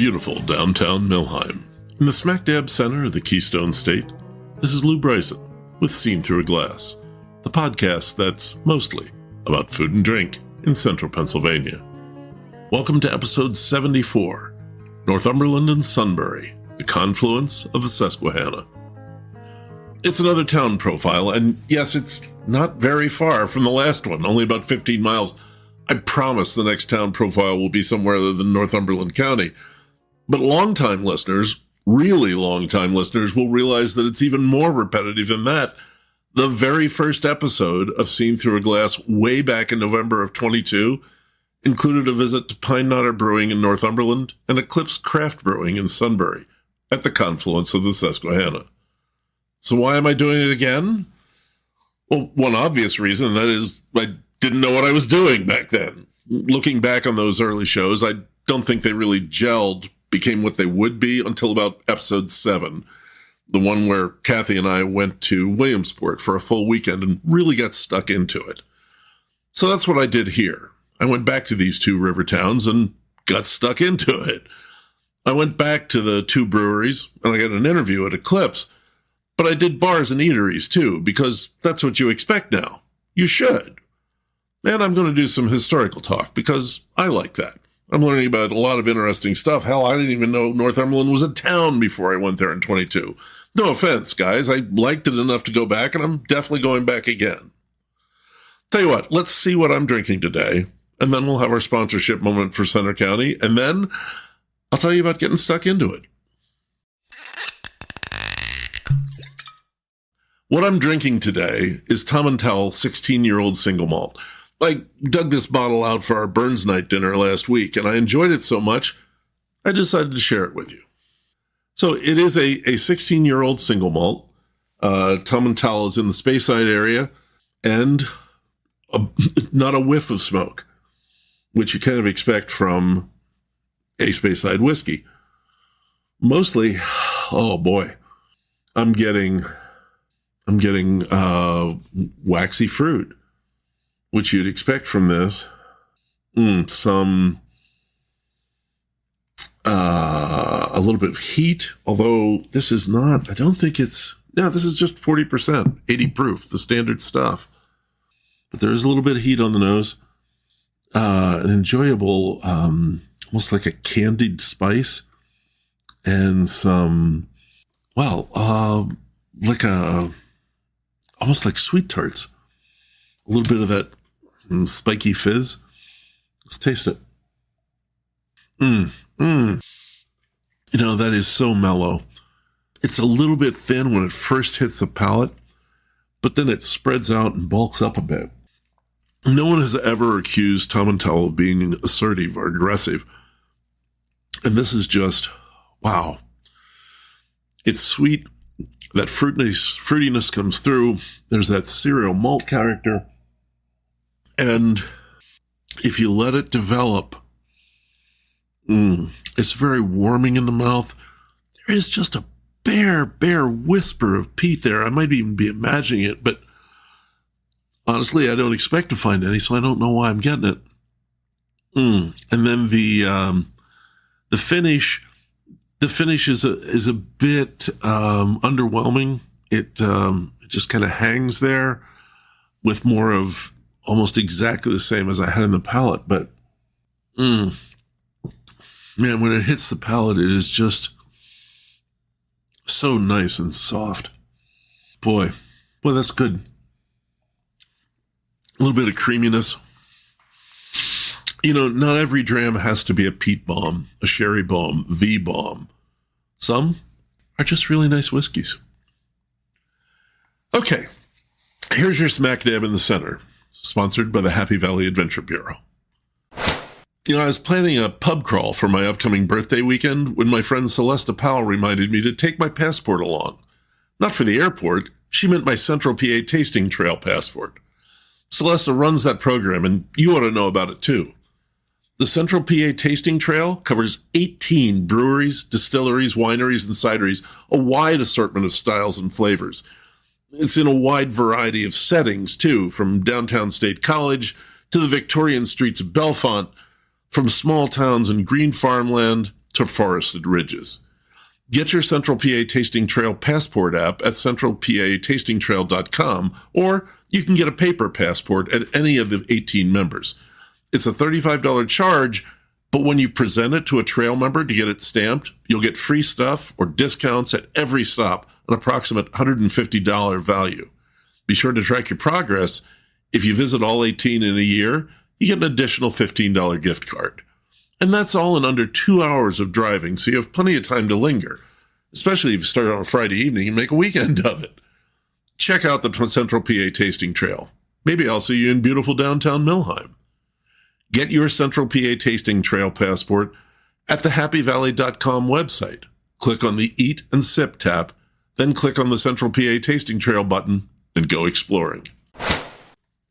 beautiful downtown Millheim, in the smack dab center of the Keystone State. This is Lou Bryson with Seen Through a Glass, the podcast that's mostly about food and drink in central Pennsylvania. Welcome to episode 74, Northumberland and Sunbury, the confluence of the Susquehanna. It's another town profile, and yes, it's not very far from the last one, only about 15 miles. I promise the next town profile will be somewhere other than Northumberland County. But longtime listeners, really longtime listeners, will realize that it's even more repetitive than that. The very first episode of Seen Through a Glass way back in November of 22 included a visit to Pineknotter Brewing in Northumberland and Eclipse Craft Brewing in Sunbury at the confluence of the Susquehanna. So why am I doing it again? Well, one obvious reason, that is I didn't know what I was doing back then. Looking back on those early shows, I don't think they really gelled, became what they would be until about episode 7, the one where Kathy and I went to Williamsport for a full weekend and really got stuck into it. So that's what I did here. I went back to these two river towns and got stuck into it. I went back to the two breweries and I got an interview at Eclipse, but I did bars and eateries too, because that's what you expect now. You should. And I'm going to do some historical talk because I like that. I'm learning about a lot of interesting stuff. Hell, I didn't even know Northumberland was a town before I went there in 22. No offense, guys. I liked it enough to go back, and I'm definitely going back again. Tell you what, let's see what I'm drinking today, and then we'll have our sponsorship moment for Center County, and then I'll tell you about getting stuck into it. What I'm drinking today is Tom & Tell 16-year-old single malt. I dug this bottle out for our Burns Night dinner last week, and I enjoyed it so much, I decided to share it with you. So it is a 16-year-old single malt. Tom & Tell is in the Speyside area, and not a whiff of smoke, which you kind of expect from a Speyside whiskey. Mostly, oh boy, I'm getting waxy fruit, which you'd expect from this. A little bit of heat, although this is not, I don't think it's, this is just 40%, 80 proof, the standard stuff. But there's a little bit of heat on the nose. An enjoyable, almost like a candied spice, and some, almost like sweet tarts. A little bit of that spiky fizz. Let's taste it. That is so mellow. It's a little bit thin when it first hits the palate, but then it spreads out and bulks up a bit. No one has ever accused Tom & Tell of being assertive or aggressive. And this is just, wow. It's sweet. That fruitiness comes through. There's that cereal malt character. And if you let it develop, it's very warming in the mouth. There is just a bare whisper of peat there. I might even be imagining it, but honestly, I don't expect to find any, so I don't know why I'm getting it. And then the finish is a bit underwhelming. It just kind of hangs there with more of almost exactly the same as I had in the palate, but man, when it hits the palate, it is just so nice and soft. Boy, that's good. A little bit of creaminess. Not every dram has to be a peat bomb, a sherry bomb, the bomb. Some are just really nice whiskeys. Okay, here's your smack dab in the center, sponsored by the Happy Valley Adventure Bureau. I was planning a pub crawl for my upcoming birthday weekend when my friend Celesta Powell reminded me to take my passport along. Not for the airport, she meant my Central PA Tasting Trail passport. Celesta runs that program, and you ought to know about it too. The Central PA Tasting Trail covers 18 breweries, distilleries, wineries, and cideries, a wide assortment of styles and flavors. It's in a wide variety of settings, too, from downtown State College to the Victorian streets of Bellefonte, from small towns and green farmland to forested ridges. Get your Central PA Tasting Trail Passport app at centralpatastingtrail.com, or you can get a paper passport at any of the 18 members. It's a $35 charge, but when you present it to a trail member to get it stamped, you'll get free stuff or discounts at every stop, an approximate $150 value. Be sure to track your progress. If you visit all 18 in a year, you get an additional $15 gift card. And that's all in under 2 hours of driving, so you have plenty of time to linger, especially if you start on a Friday evening and make a weekend of it. Check out the Central PA Tasting Trail. Maybe I'll see you in beautiful downtown Millheim. Get your Central PA Tasting Trail Passport at the happyvalley.com website. Click on the Eat and Sip tab, then click on the Central PA Tasting Trail button and go exploring.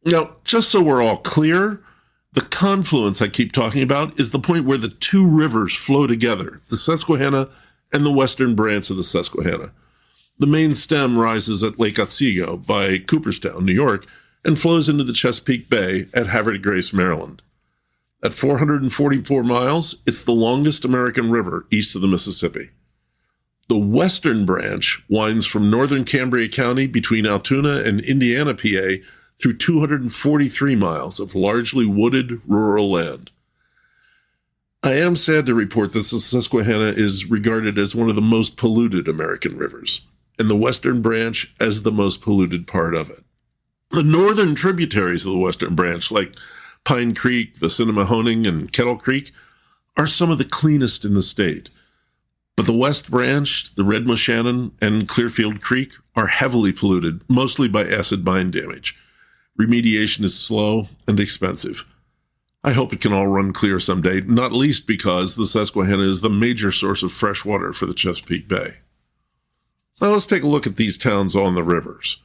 Now, just so we're all clear, the confluence I keep talking about is the point where the two rivers flow together, the Susquehanna and the western branch of the Susquehanna. The main stem rises at Lake Otsego by Cooperstown, New York, and flows into the Chesapeake Bay at Havre de Grace, Maryland. At 444 miles, it's the longest American river east of the Mississippi. The western branch winds from northern Cambria County between Altoona and Indiana, PA, through 243 miles of largely wooded rural land. I am sad to report that the Susquehanna is regarded as one of the most polluted American rivers, and the western branch as the most polluted part of it. The northern tributaries of the western branch, like Pine Creek, the Cinemahoning, and Kettle Creek, are some of the cleanest in the state. But the West Branch, the Red Moshannon, and Clearfield Creek are heavily polluted, mostly by acid mine damage. Remediation is slow and expensive. I hope it can all run clear someday, not least because the Susquehanna is the major source of fresh water for the Chesapeake Bay. Now let's take a look at these towns on the rivers.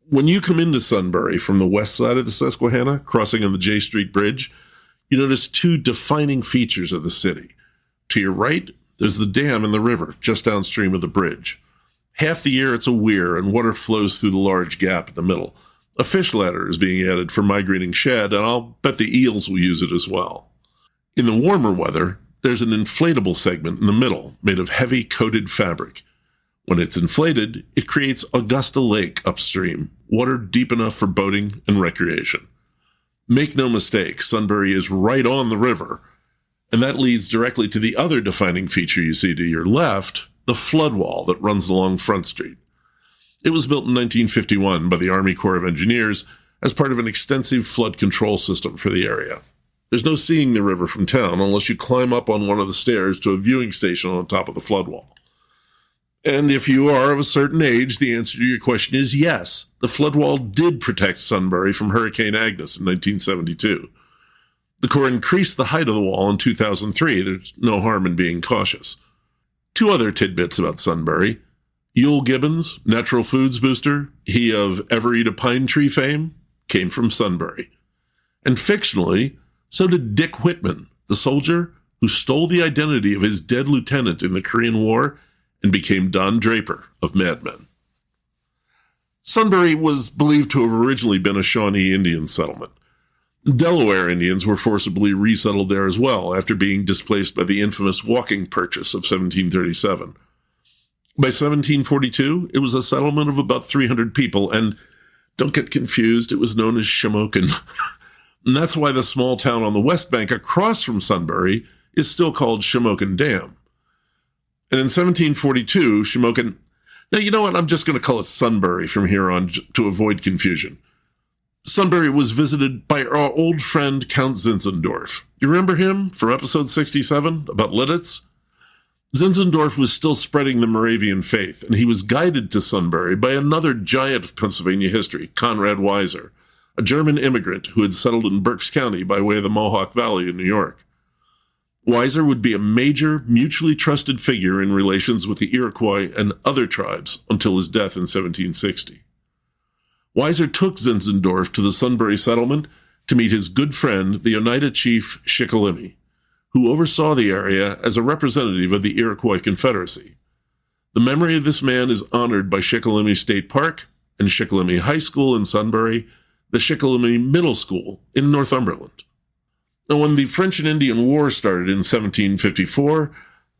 When you come into Sunbury from the west side of the Susquehanna, crossing on the J Street Bridge, you notice two defining features of the city. To your right, there's the dam in the river, just downstream of the bridge. Half the year it's a weir, and water flows through the large gap in the middle. A fish ladder is being added for migrating shad, and I'll bet the eels will use it as well. In the warmer weather, there's an inflatable segment in the middle, made of heavy coated fabric. When it's inflated, it creates Augusta Lake upstream, water deep enough for boating and recreation. Make no mistake, Sunbury is right on the river, and that leads directly to the other defining feature you see to your left, the flood wall that runs along Front Street. It was built in 1951 by the Army Corps of Engineers as part of an extensive flood control system for the area. There's no seeing the river from town unless you climb up on one of the stairs to a viewing station on top of the flood wall. And if you are of a certain age, the answer to your question is yes. The flood wall did protect Sunbury from Hurricane Agnes in 1972. The Corps increased the height of the wall in 2003. There's no harm in being cautious. Two other tidbits about Sunbury. Yule Gibbons, natural foods booster, he of Ever Eat a Pine Tree fame, came from Sunbury. And fictionally, so did Dick Whitman, the soldier who stole the identity of his dead lieutenant in the Korean War and became Don Draper of Mad Men. Sunbury was believed to have originally been a Shawnee Indian settlement. Delaware Indians were forcibly resettled there as well after being displaced by the infamous Walking Purchase of 1737. By 1742, it was a settlement of about 300 people, and don't get confused, it was known as Shamokin. And that's why the small town on the west bank across from Sunbury is still called Shamokin Dam. And in 1742, Shamokin... Now, you know what? I'm just going to call it Sunbury from here on to avoid confusion. Sunbury was visited by our old friend Count Zinzendorf. You remember him from episode 67 about Lidditz? Zinzendorf was still spreading the Moravian faith, and he was guided to Sunbury by another giant of Pennsylvania history, Conrad Weiser, a German immigrant who had settled in Berks County by way of the Mohawk Valley in New York. Weiser would be a major, mutually trusted figure in relations with the Iroquois and other tribes until his death in 1760. Weiser took Zinzendorf to the Sunbury settlement to meet his good friend, the Oneida chief Shikellamy, who oversaw the area as a representative of the Iroquois Confederacy. The memory of this man is honored by Shikellamy State Park and Shikellamy High School in Sunbury, the Shikellamy Middle School in Northumberland. And when the French and Indian War started in 1754,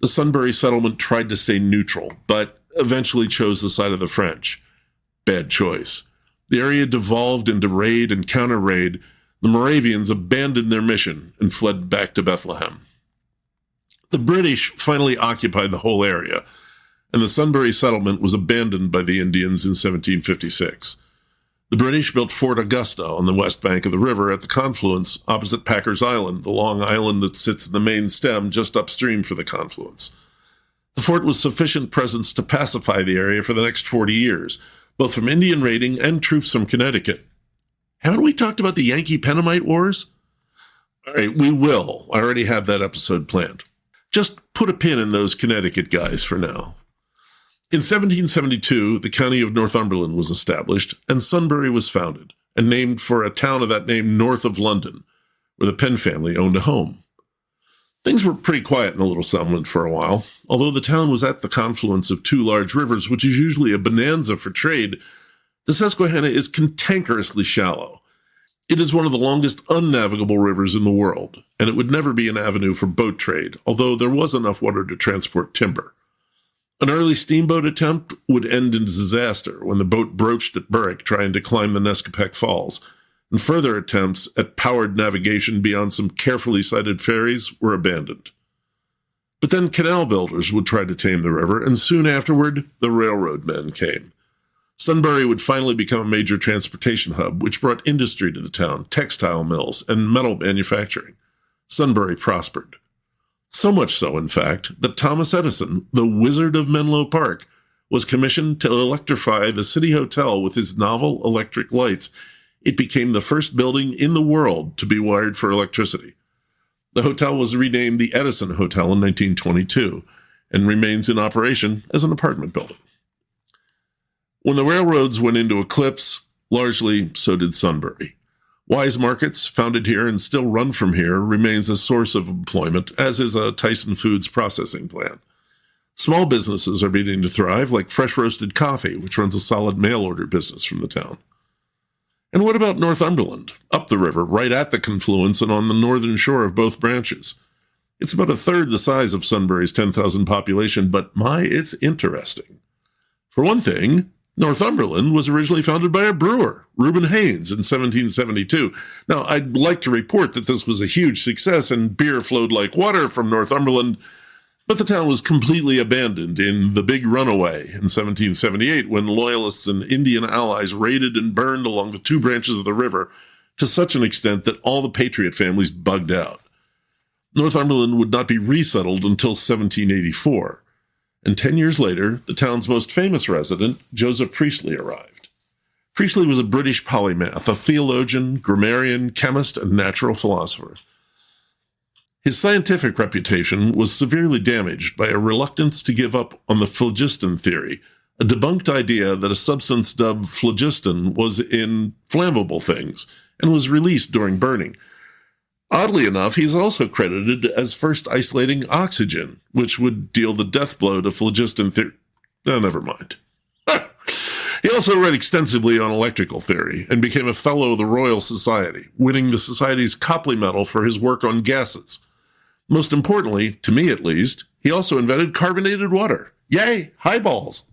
The Sunbury settlement tried to stay neutral, but eventually chose the side of the French. Bad choice. The area devolved into raid and counter-raid. The Moravians abandoned their mission and fled back to Bethlehem. The British finally occupied the whole area, and the Sunbury settlement was abandoned by the Indians in 1756. The British built Fort Augusta on the west bank of the river at the Confluence opposite Packers Island, the long island that sits in the main stem just upstream for the Confluence. The fort was sufficient presence to pacify the area for the next 40 years, both from Indian raiding and troops from Connecticut. Haven't we talked about the Yankee-Pennamite Wars? All right, we will. I already have that episode planned. Just put a pin in those Connecticut guys for now. In 1772, the county of Northumberland was established, and Sunbury was founded, and named for a town of that name north of London, where the Penn family owned a home. Things were pretty quiet in the little settlement for a while. Although the town was at the confluence of two large rivers, which is usually a bonanza for trade, the Susquehanna is cantankerously shallow. It is one of the longest unnavigable rivers in the world, and it would never be an avenue for boat trade, although there was enough water to transport timber. An early steamboat attempt would end in disaster when the boat broached at Berwick trying to climb the Nescopec Falls, and further attempts at powered navigation beyond some carefully sited ferries were abandoned. But then canal builders would try to tame the river, and soon afterward, the railroad men came. Sunbury would finally become a major transportation hub, which brought industry to the town, textile mills, and metal manufacturing. Sunbury prospered. So much so, in fact, that Thomas Edison, the Wizard of Menlo Park, was commissioned to electrify the City Hotel with his novel electric lights. It became the first building in the world to be wired for electricity. The hotel was renamed the Edison Hotel in 1922 and remains in operation as an apartment building. When the railroads went into Eclipse, largely so did Sunbury. Wise Markets, founded here and still run from here, remains a source of employment, as is a Tyson Foods processing plant. Small businesses are beginning to thrive, like Fresh Roasted Coffee, which runs a solid mail-order business from the town. And what about Northumberland, up the river, right at the confluence and on the northern shore of both branches? It's about a third the size of Sunbury's 10,000 population, but it's interesting. For one thing, Northumberland was originally founded by a brewer, Reuben Haynes, in 1772. Now, I'd like to report that this was a huge success and beer flowed like water from Northumberland, but the town was completely abandoned in the Big Runaway in 1778 when Loyalists and Indian allies raided and burned along the two branches of the river to such an extent that all the Patriot families bugged out. Northumberland would not be resettled until 1784. And 10 years later, the town's most famous resident, Joseph Priestley, arrived. Priestley was a British polymath, a theologian, grammarian, chemist, and natural philosopher. His scientific reputation was severely damaged by a reluctance to give up on the phlogiston theory, a debunked idea that a substance dubbed phlogiston was in flammable things and was released during burning. Oddly enough, he's also credited as first isolating oxygen, which would deal the death blow to phlogiston theory. Never mind. He also read extensively on electrical theory and became a fellow of the Royal Society, winning the Society's Copley Medal for his work on gases. Most importantly, to me at least, he also invented carbonated water. Yay, highballs!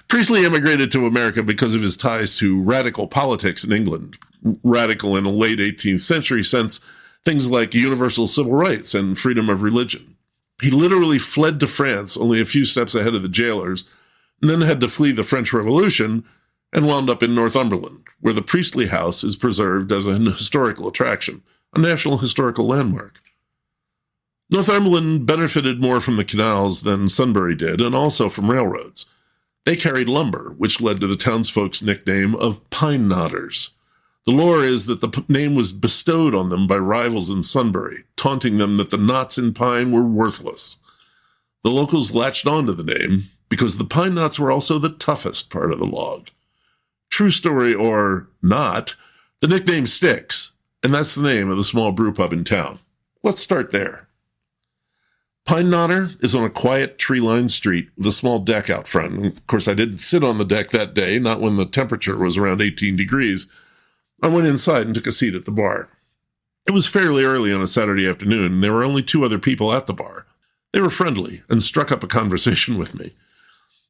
Priestley immigrated to America because of his ties to radical politics in England. Radical in a late 18th century sense, things like universal civil rights and freedom of religion. He literally fled to France only a few steps ahead of the jailers, and then had to flee the French Revolution and wound up in Northumberland, where the Priestley House is preserved as an historical attraction, a national historical landmark. Northumberland benefited more from the canals than Sunbury did, and also from railroads. They carried lumber, which led to the townsfolk's nickname of Pineknotters. The lore is that the name was bestowed on them by rivals in Sunbury, taunting them that the knots in pine were worthless. The locals latched on to the name because the pine knots were also the toughest part of the log. True story or not, the nickname sticks, and that's the name of the small brewpub in town. Let's start there. Pineknotter is on a quiet, tree-lined street with a small deck out front. And of course, I didn't sit on the deck that day, not when the temperature was around 18 degrees. I went inside and took a seat at the bar. It was fairly early on a Saturday afternoon, and there were only two other people at the bar. They were friendly and struck up a conversation with me.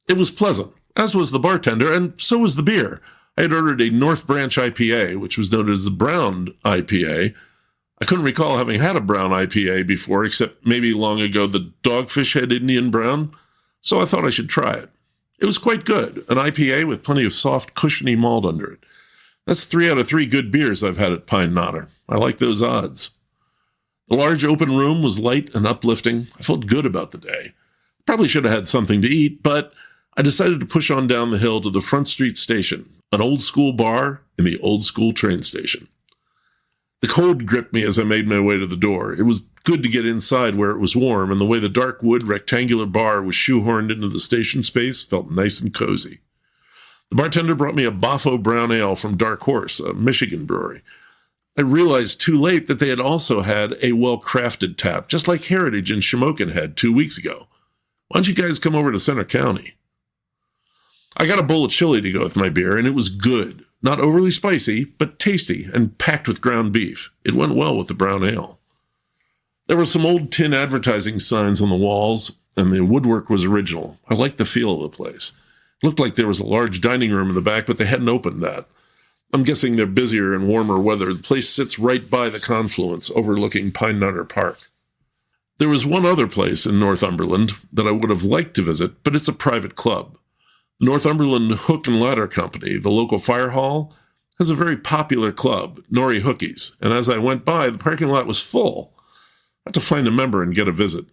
It was pleasant, as was the bartender, and so was the beer. I had ordered a North Branch IPA, which was noted as a brown IPA. I couldn't recall having had a brown IPA before, except maybe long ago the Dogfish Head Indian Brown, so I thought I should try it. It was quite good, an IPA with plenty of soft, cushiony malt under it. That's 3 out of 3 good beers I've had at Pineknotter. I like those odds. The large open room was light and uplifting. I felt good about the day. Probably should have had something to eat, but I decided to push on down the hill to the Front Street Station, an old-school bar in the old-school train station. The cold gripped me as I made my way to the door. It was good to get inside where it was warm, and the way the dark wood rectangular bar was shoehorned into the station space felt nice and cozy. The bartender brought me a Boffo Brown Ale from Dark Horse, a Michigan brewery. I realized too late that they had also had a well-crafted tap, just like Heritage in Shamokin had 2 weeks ago. Why don't you guys come over to Center County? I got a bowl of chili to go with my beer, and it was good. Not overly spicy, but tasty and packed with ground beef. It went well with the brown ale. There were some old tin advertising signs on the walls, and the woodwork was original. I liked the feel of the place. It looked like there was a large dining room in the back, but they hadn't opened that. I'm guessing they're busier in warmer weather. The place sits right by the Confluence, overlooking Pineknotter Park. There was one other place in Northumberland that I would have liked to visit, but it's a private club. The Northumberland Hook and Ladder Company, the local fire hall, has a very popular club, Norrie Hookies, and as I went by, the parking lot was full. I had to find a member and get a visit.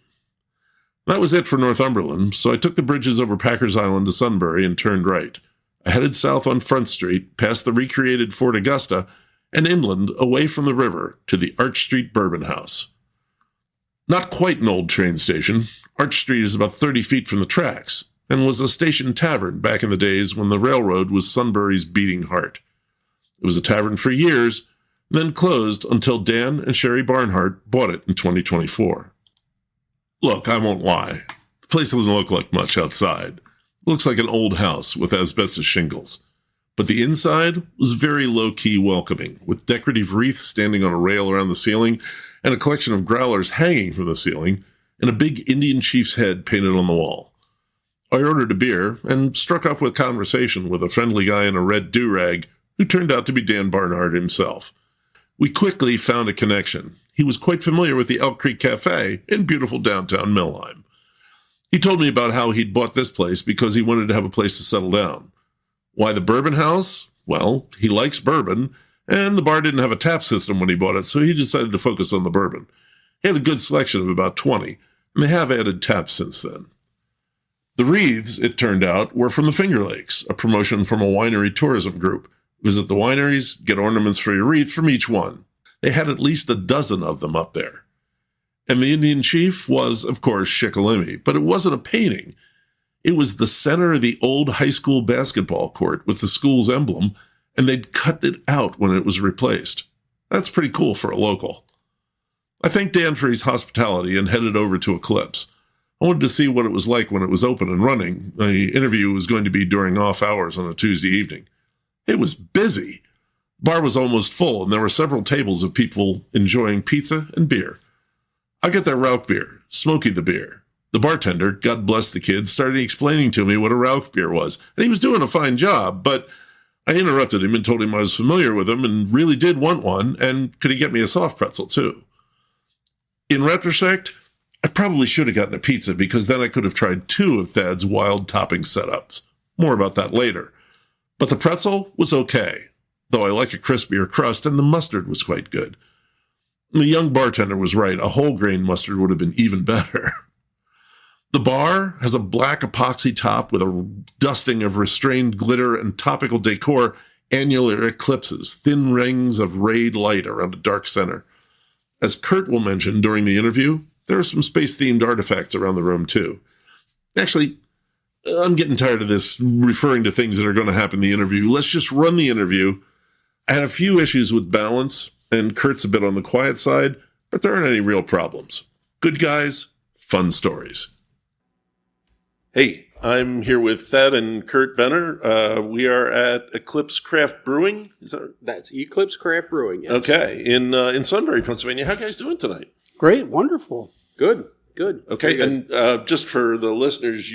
That was it for Northumberland, so I took the bridges over Packers Island to Sunbury and turned right. I headed south on Front Street, past the recreated Fort Augusta, and inland, away from the river, to the Arch Street Bourbon House. Not quite an old train station. Arch Street is about 30 feet from the tracks, and was a station tavern back in the days when the railroad was Sunbury's beating heart. It was a tavern for years, then closed until Dan and Sherry Barnhart bought it in 2024. Look, I won't lie. The place doesn't look like much outside. It looks like an old house with asbestos shingles. But the inside was very low-key welcoming, with decorative wreaths standing on a rail around the ceiling and a collection of growlers hanging from the ceiling and a big Indian chief's head painted on the wall. I ordered a beer and struck up with conversation with a friendly guy in a red do-rag who turned out to be Dan Barnhart himself. We quickly found a connection. He was quite familiar with the Elk Creek Cafe in beautiful downtown Millheim. He told me about how he'd bought this place because he wanted to have a place to settle down. Why the Bourbon House? Well, he likes bourbon, and the bar didn't have a tap system when he bought it, so he decided to focus on the bourbon. He had a good selection of about 20, and they have added taps since then. The wreaths, it turned out, were from the Finger Lakes, a promotion from a winery tourism group. Visit the wineries, get ornaments for your wreath from each one. They had at least a dozen of them up there. And the Indian chief was, of course, Shikellamy, but it wasn't a painting. It was the center of the old high school basketball court with the school's emblem, and they'd cut it out when it was replaced. That's pretty cool for a local. I thanked Dan for his hospitality and headed over to Eclipse. I wanted to see what it was like when it was open and running. The interview was going to be during off hours on a Tuesday evening. It was busy. The bar was almost full, and there were several tables of people enjoying pizza and beer. I got their Rauch beer, Smokey the beer. The bartender, God bless the kid, started explaining to me what a Rauch beer was, and he was doing a fine job, but I interrupted him and told him I was familiar with him and really did want one, and could he get me a soft pretzel too? In retrospect, I probably should have gotten a pizza because then I could have tried 2 of Thad's wild topping setups. More about that later. But the pretzel was okay, though I like a crispier crust, and the mustard was quite good. The young bartender was right. A whole grain mustard would have been even better. The bar has a black epoxy top with a dusting of restrained glitter and topical decor, annular eclipses, thin rings of rayed light around a dark center. As Curt will mention during the interview, there are some space-themed artifacts around the room, too. Actually, I'm getting tired of this referring to things that are going to happen in the interview. Let's just run the interview. I had a few issues with balance, and Curt's a bit on the quiet side, but there aren't any real problems. Good guys, fun stories. Hey, I'm here with Thad and Curt Benner. We are at Eclipse Craft Brewing. That's Eclipse Craft Brewing, yes. Okay, in Sunbury, Pennsylvania. How are you guys doing tonight? Great, wonderful. Good. Good. Okay, Good. and just for the listeners,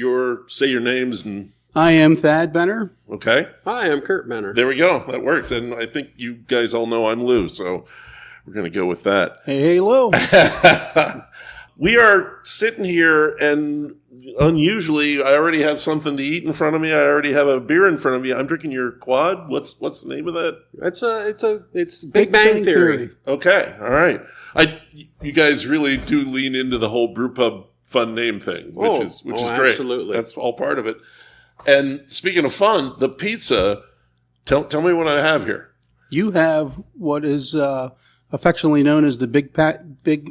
say your names and... I am Thad Benner. Okay. Hi, I'm Curt Benner. There we go. That works. And I think you guys all know I'm Lou, so we're going to go with that. Hey, Lou. We are sitting here, and unusually, I already have something to eat in front of me. I already have a beer in front of me. I'm drinking your quad. What's the name of that? It's Big Bang Theory. Okay, all right. You guys really do lean into the whole brewpub fun name thing, which is great. Absolutely. That's all part of it. And speaking of fun, the pizza. Tell me what I have here. You have what is affectionately known as the Big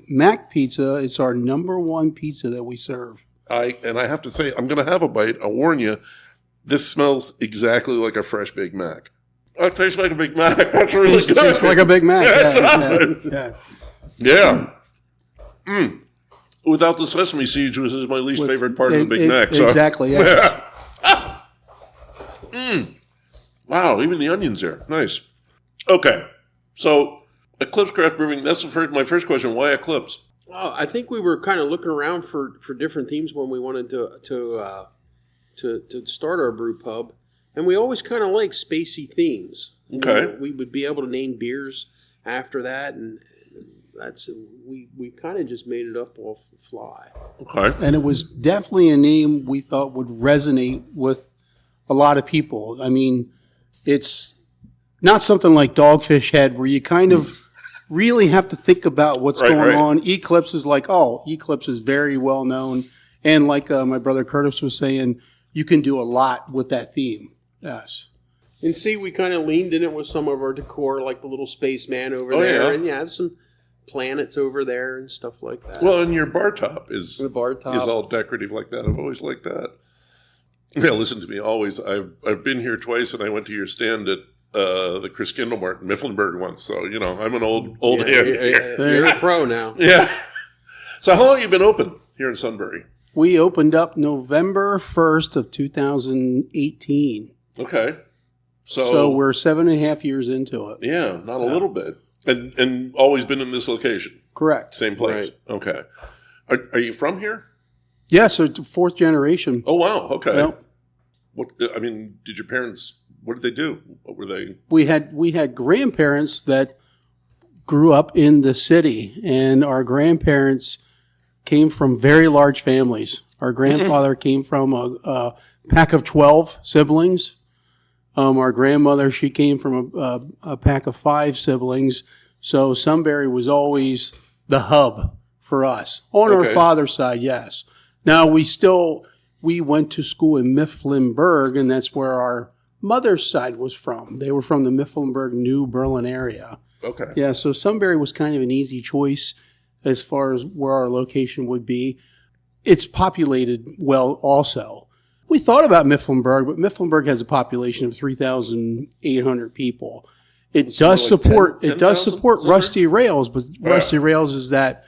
Mac pizza. It's our number one pizza that we serve. I have to say, I'm going to have a bite. I'll warn you, this smells exactly like a fresh Big Mac. It tastes like a Big Mac. That's really good. It tastes like a Big Mac. Yeah. Without the sesame seeds, which is my least favorite part of the Big Mac. So. Exactly, yes. Wow, even the onions there. Nice. Okay, so Eclipse Craft Brewing, that's my first question. Why Eclipse? Oh, I think we were kind of looking around for different themes when we wanted to start our brew pub, and we always kind of like spacey themes. Okay, we would be able to name beers after that, and we kind of just made it up off the fly. Okay, and it was definitely a name we thought would resonate with a lot of people. I mean, it's not something like Dogfish Head where you kind of really have to think about what's going on. Eclipse is like, Eclipse is very well known. And like my brother Curtis was saying, you can do a lot with that theme. Yes. And see, we kind of leaned in it with some of our decor, like the little spaceman over there. Yeah. And have some planets over there and stuff like that. Well, and your bar top is all decorative like that. I've always liked that. Yeah, listen to me. Always, I've been here twice, and I went to your stand at the Chris Kindle Mart in Mifflinburg once. So I'm an old hand. You're a pro now. Yeah. So how long have you been open here in Sunbury? We opened up November 1st of 2018. Okay. So we're 7.5 years into it. Yeah, not a little bit, and always been in this location. Correct. Same place. Right. Okay. Are you from here? Yeah, so it's fourth generation. Oh wow. Okay. Yep. Did your parents? What did they do? What were they? We had grandparents that grew up in the city, and our grandparents came from very large families. Our grandfather came from a pack of 12 siblings. Our grandmother, she came from a pack of 5 siblings. So Sunbury was always the hub for us. On our father's side, yes. Now we went to school in Mifflinburg, and that's where our mother's side was from. They were from the Mifflinburg, New Berlin area. Okay. Yeah, so Sunbury was kind of an easy choice as far as where our location would be. It's populated well also. We thought about Mifflinburg, but Mifflinburg has a population of 3,800 people. It does support 10,000 Rusty Rails, but Rusty Rails is that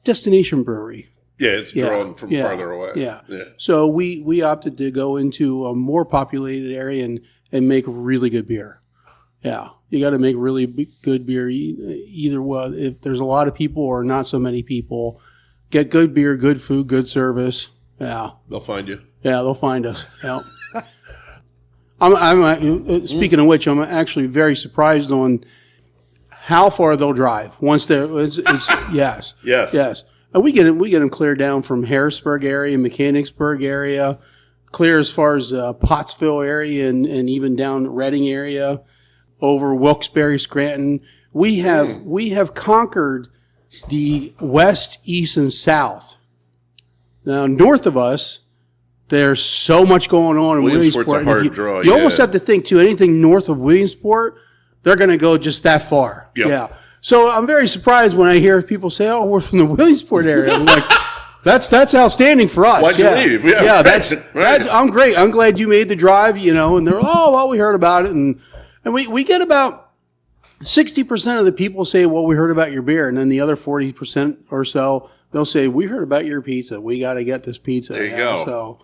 destination brewery. Yeah, it's drawn from farther away. Yeah. So we opted to go into a more populated area and make really good beer. Yeah. You got to make really good beer either way. If there's a lot of people or not so many people, get good beer, good food, good service. Yeah. They'll find you. Yeah, they'll find us. Yeah. I'm speaking of which, I'm actually very surprised on how far they'll drive once yes. And we get them clear down from Harrisburg area, Mechanicsburg area, clear as far as Pottsville area and even down Reading area, over Wilkes-Barre, Scranton. We have conquered the west, east, and south. Now, north of us, there's so much going on in Williamsport. A hard draw. You almost have to think, too, anything north of Williamsport, they're going to go just that far. Yep. Yeah. So I'm very surprised when I hear people say, "Oh, we're from the Williamsport area." I'm like, "That's outstanding for us." Why'd you leave? Yeah, that's I'm great. I'm glad you made the drive. And they're we heard about it, and we get about 60% of the people say, "Well, we heard about your beer," and then the other 40% or so they'll say, "We heard about your pizza. We got to get this pizza." There you go. So,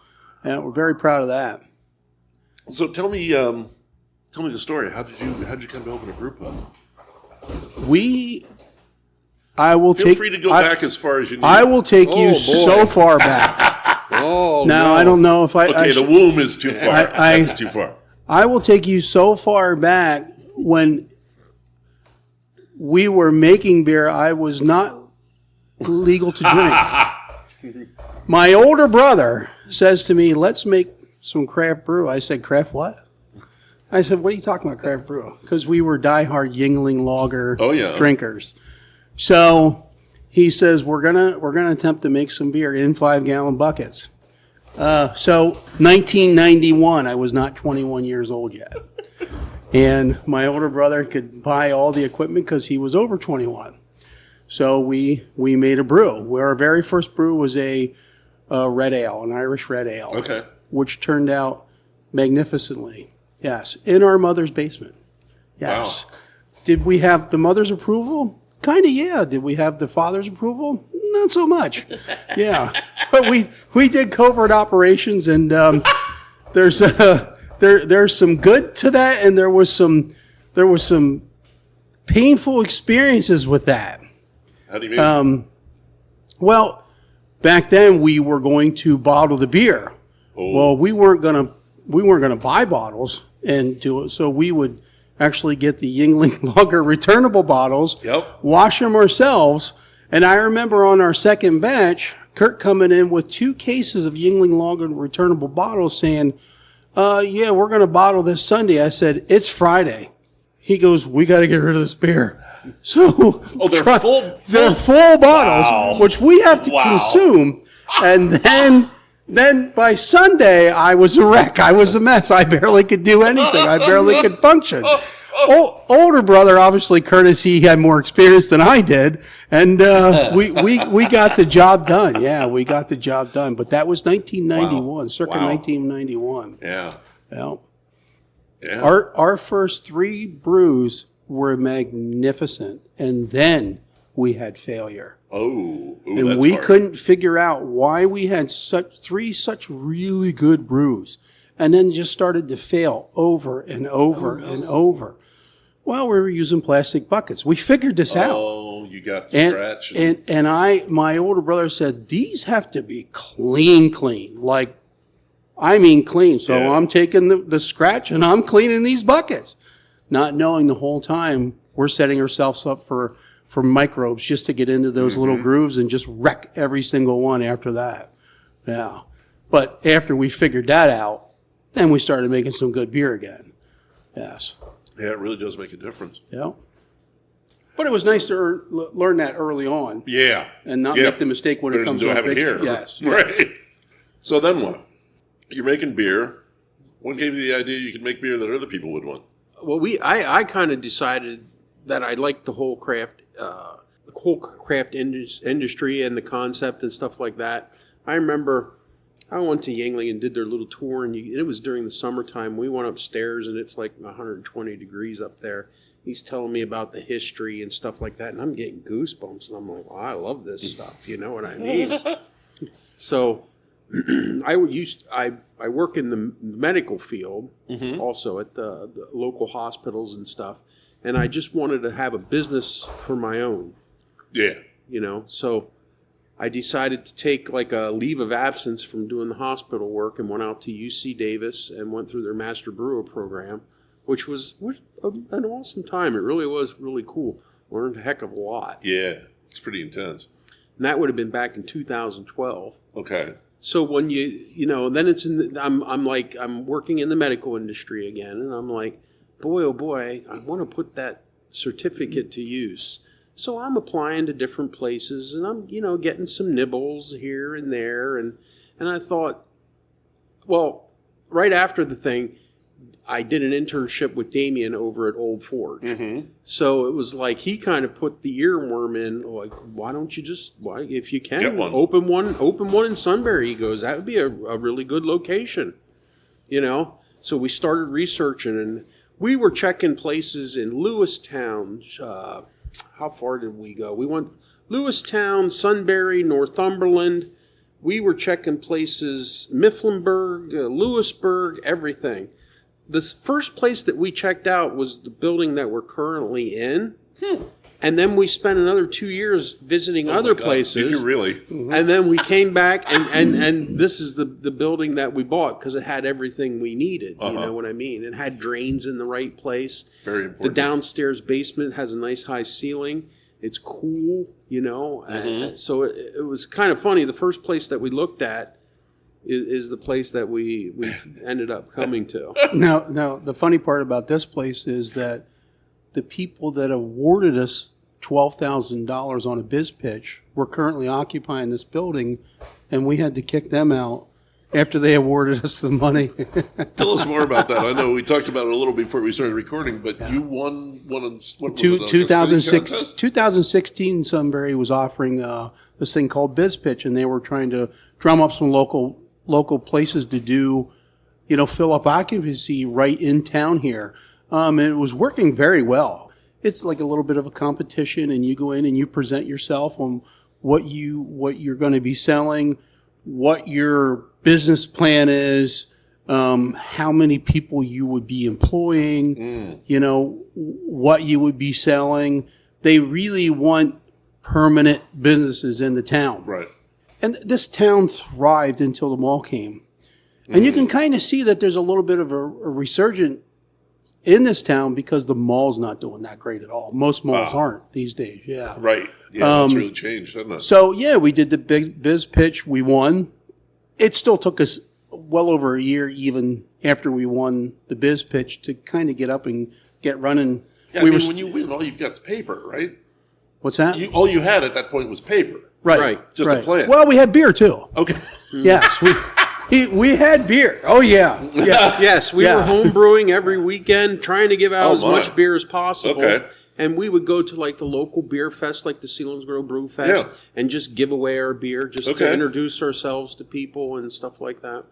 we're very proud of that. So tell me the story. How did you come to open a brew pub? I will Feel free to go back as far as you need. I will take you so far back. Now, I don't know if Okay, the womb is too far. That's too far. I will take you so far back when we were making beer. I was not legal to drink. My older brother says to me, let's make some craft brew. I said, craft what? I said, what are you talking about, craft brew? Because we were diehard Yuengling lager drinkers. So he says, we're gonna attempt to make some beer in 5-gallon buckets. So 1991, I was not 21 years old yet. And my older brother could buy all the equipment because he was over 21. So we made a brew. Our very first brew was a red ale, an Irish red ale. Okay. Which turned out magnificently. Yes. In our mother's basement. Yes. Wow. Did we have the mother's approval? Kind of, yeah. Did we have the father's approval? Not so much. Yeah. But we did covert operations, and there's some good to that, and there was some painful experiences with that. How do you mean? Well, back then we were going to bottle the beer. Oh. Well, we weren't gonna buy bottles and do it, so we would actually get the Yuengling Lager returnable bottles, wash them ourselves. And I remember on our second batch, Curt coming in with 2 cases of Yuengling Lager returnable bottles saying, yeah, we're going to bottle this Sunday. I said, it's Friday. He goes, we got to get rid of this beer. So they're full bottles, which we have to consume. And then by Sunday, I was a wreck. I was a mess. I barely could do anything. I barely could function. Older brother, obviously, Curtis, he had more experience than I did. And we got the job done. Yeah, we got the job done. But that was 1991, circa 1991. Yeah. Well, yeah. Our first 3 brews were magnificent. And then we had failure. And we couldn't figure out why we had such really good brews, and then just started to fail over and over and over. Well, we were using plastic buckets. We figured this out. Oh, you got scratch. And my older brother said, these have to be clean. Like, I mean clean. So I'm taking the scratch and I'm cleaning these buckets. Not knowing the whole time we're setting ourselves up for microbes just to get into those little grooves and just wreck every single one after that. Yeah. But after we figured that out, then we started making some good beer again. Yes. Yeah, it really does make a difference. Yeah. But it was nice to learn that early on. Yeah. And not make the mistake when it comes to big. Here. Yes. Right. So then what? You're making beer. What gave you the idea you could make beer that other people would want? Well, I kind of decided that I liked the whole craft industry and the concept and stuff like that. I remember I went to Yuengling and did their little tour, and it was during the summertime. We went upstairs, and it's like 120 degrees up there. He's telling me about the history and stuff like that, and I'm getting goosebumps, and I'm like, well, I love this stuff. You know what I mean? So I work in the medical field, also at the local hospitals and stuff. And I just wanted to have a business for my own. Yeah. You know, so I decided to take like a leave of absence from doing the hospital work and went out to UC Davis and went through their Master Brewer program, which was an awesome time. It really was really cool. Learned a heck of a lot. Yeah, it's pretty intense. And that would have been back in 2012. Okay. So when then I'm working in the medical industry again, and I'm like, boy, oh boy, I want to put that certificate to use. So I'm applying to different places, and I'm, getting some nibbles here and there. And I thought, well, right after the thing, I did an internship with Damien over at Old Forge. So it was like he kind of put the earworm in, like, why don't you if you can, open one in Sunbury. He goes, that would be a really good location, So we started researching, and we were checking places in Lewistown. How far did we go? We went Lewistown, Sunbury, Northumberland. We were checking places, Mifflinburg, Lewisburg, everything. The first place that we checked out was the building that we're currently in. And then we spent another 2 years visiting other places. Did you really? Mm-hmm. And then we came back, and this is the building that we bought because it had everything we needed. You know what I mean? It had drains in the right place. Very important. The downstairs basement has a nice high ceiling. It's cool, you know. And so it was kind of funny. The first place that we looked at is the place that we ended up coming to. Now, the funny part about this place is that the people that awarded us $12,000 on a biz pitch were currently occupying this building, and we had to kick them out after they awarded us the money. Tell us more about that. I know we talked about it a little before we started recording, but you won one of what was it, 2016, Sunbury was offering this thing called biz pitch, and they were trying to drum up some local places to do, fill up occupancy right in town here. And it was working very well. It's like a little bit of a competition, and you go in and you present yourself on what you're going to be selling, what your business plan is, how many people you would be employing, what you would be selling. They really want permanent businesses in the town. Right. And this town thrived until the mall came. And you can kind of see that there's a little bit of a resurgence in this town because the mall's not doing that great at all. Most malls aren't these days, yeah. Right. Yeah, that's really changed, hasn't it? So, yeah, we did the big biz pitch. We won. It still took us well over a year, even after we won the biz pitch, to kind of get up and get running. Yeah, when you win, all you've got is paper, right? What's that? All you had at that point was paper. Right. Just a plan. Well, we had beer, too. Okay. Yes, we had beer. Oh, yeah. Yes, we were home brewing every weekend, trying to give out as much beer as possible. Okay. And we would go to like the local beer fest, like the Selinsgrove Brew Fest, and just give away our beer, just to introduce ourselves to people and stuff like that.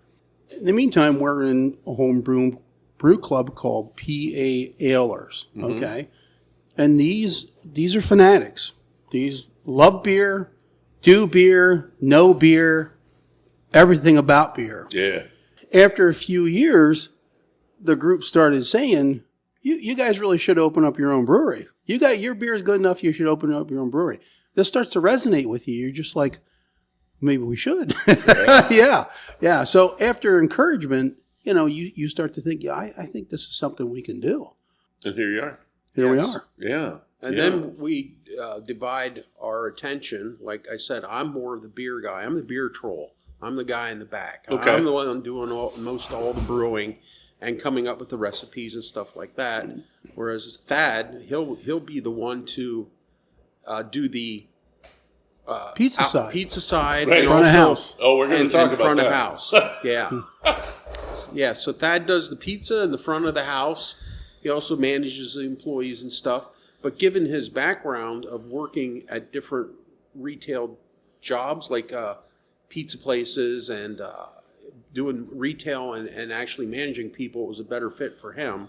In the meantime, we're in a home brew club called PA Ailers, okay? And these are fanatics. These love beer, do beer, know beer, everything about beer. Yeah. After a few years, the group started saying, you guys really should open up your own brewery. Your beer is good enough, you should open up your own brewery. This starts to resonate with you. You're just like, maybe we should. Yeah. So after encouragement, you start to think, I think this is something we can do. And here you are. Here we are. Yeah. And then we divide our attention. Like I said, I'm more of the beer guy. I'm the beer troll. I'm the guy in the back. Okay. I'm the one doing most all the brewing and coming up with the recipes and stuff like that. Whereas Thad, he'll be the one to do the Pizza side. Right. In front of house. Oh, we're going to talk about front that. of house. Yeah. So Thad does the pizza in the front of the house. He also manages the employees and stuff. But given his background of working at different retail jobs, like pizza places and doing retail and actually managing people, was a better fit for him,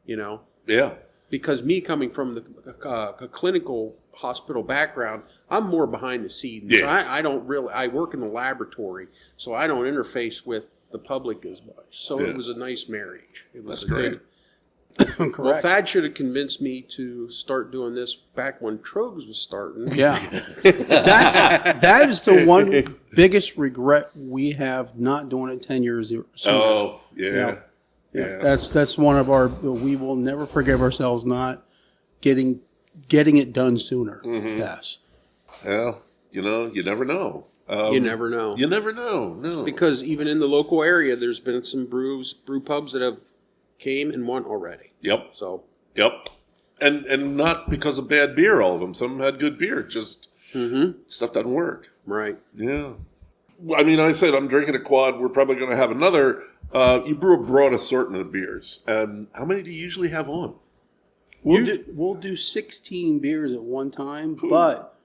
Yeah. Because me coming from the clinical hospital background, I'm more behind the scenes. Yeah. So I work in the laboratory, so I don't interface with the public as much. So it was a nice marriage. It was That's great. Correct. Well, Thad should have convinced me to start doing this back when Trogs was starting. Yeah. That is the one biggest regret we have not doing it 10 years sooner. Oh, yeah. That's one of we will never forgive ourselves not getting it done sooner. Yes. Well, you never know. You never know. You never know, no. Because even in the local area, there's been some brew pubs that have came and won already. Yep. So. Yep. And not because of bad beer, all of them. Some had good beer, just stuff doesn't work. Right. Yeah. I mean, I said I'm drinking a quad. We're probably going to have another. You brew a broad assortment of beers. And how many do you usually have on? We'll do 16 beers at one time, but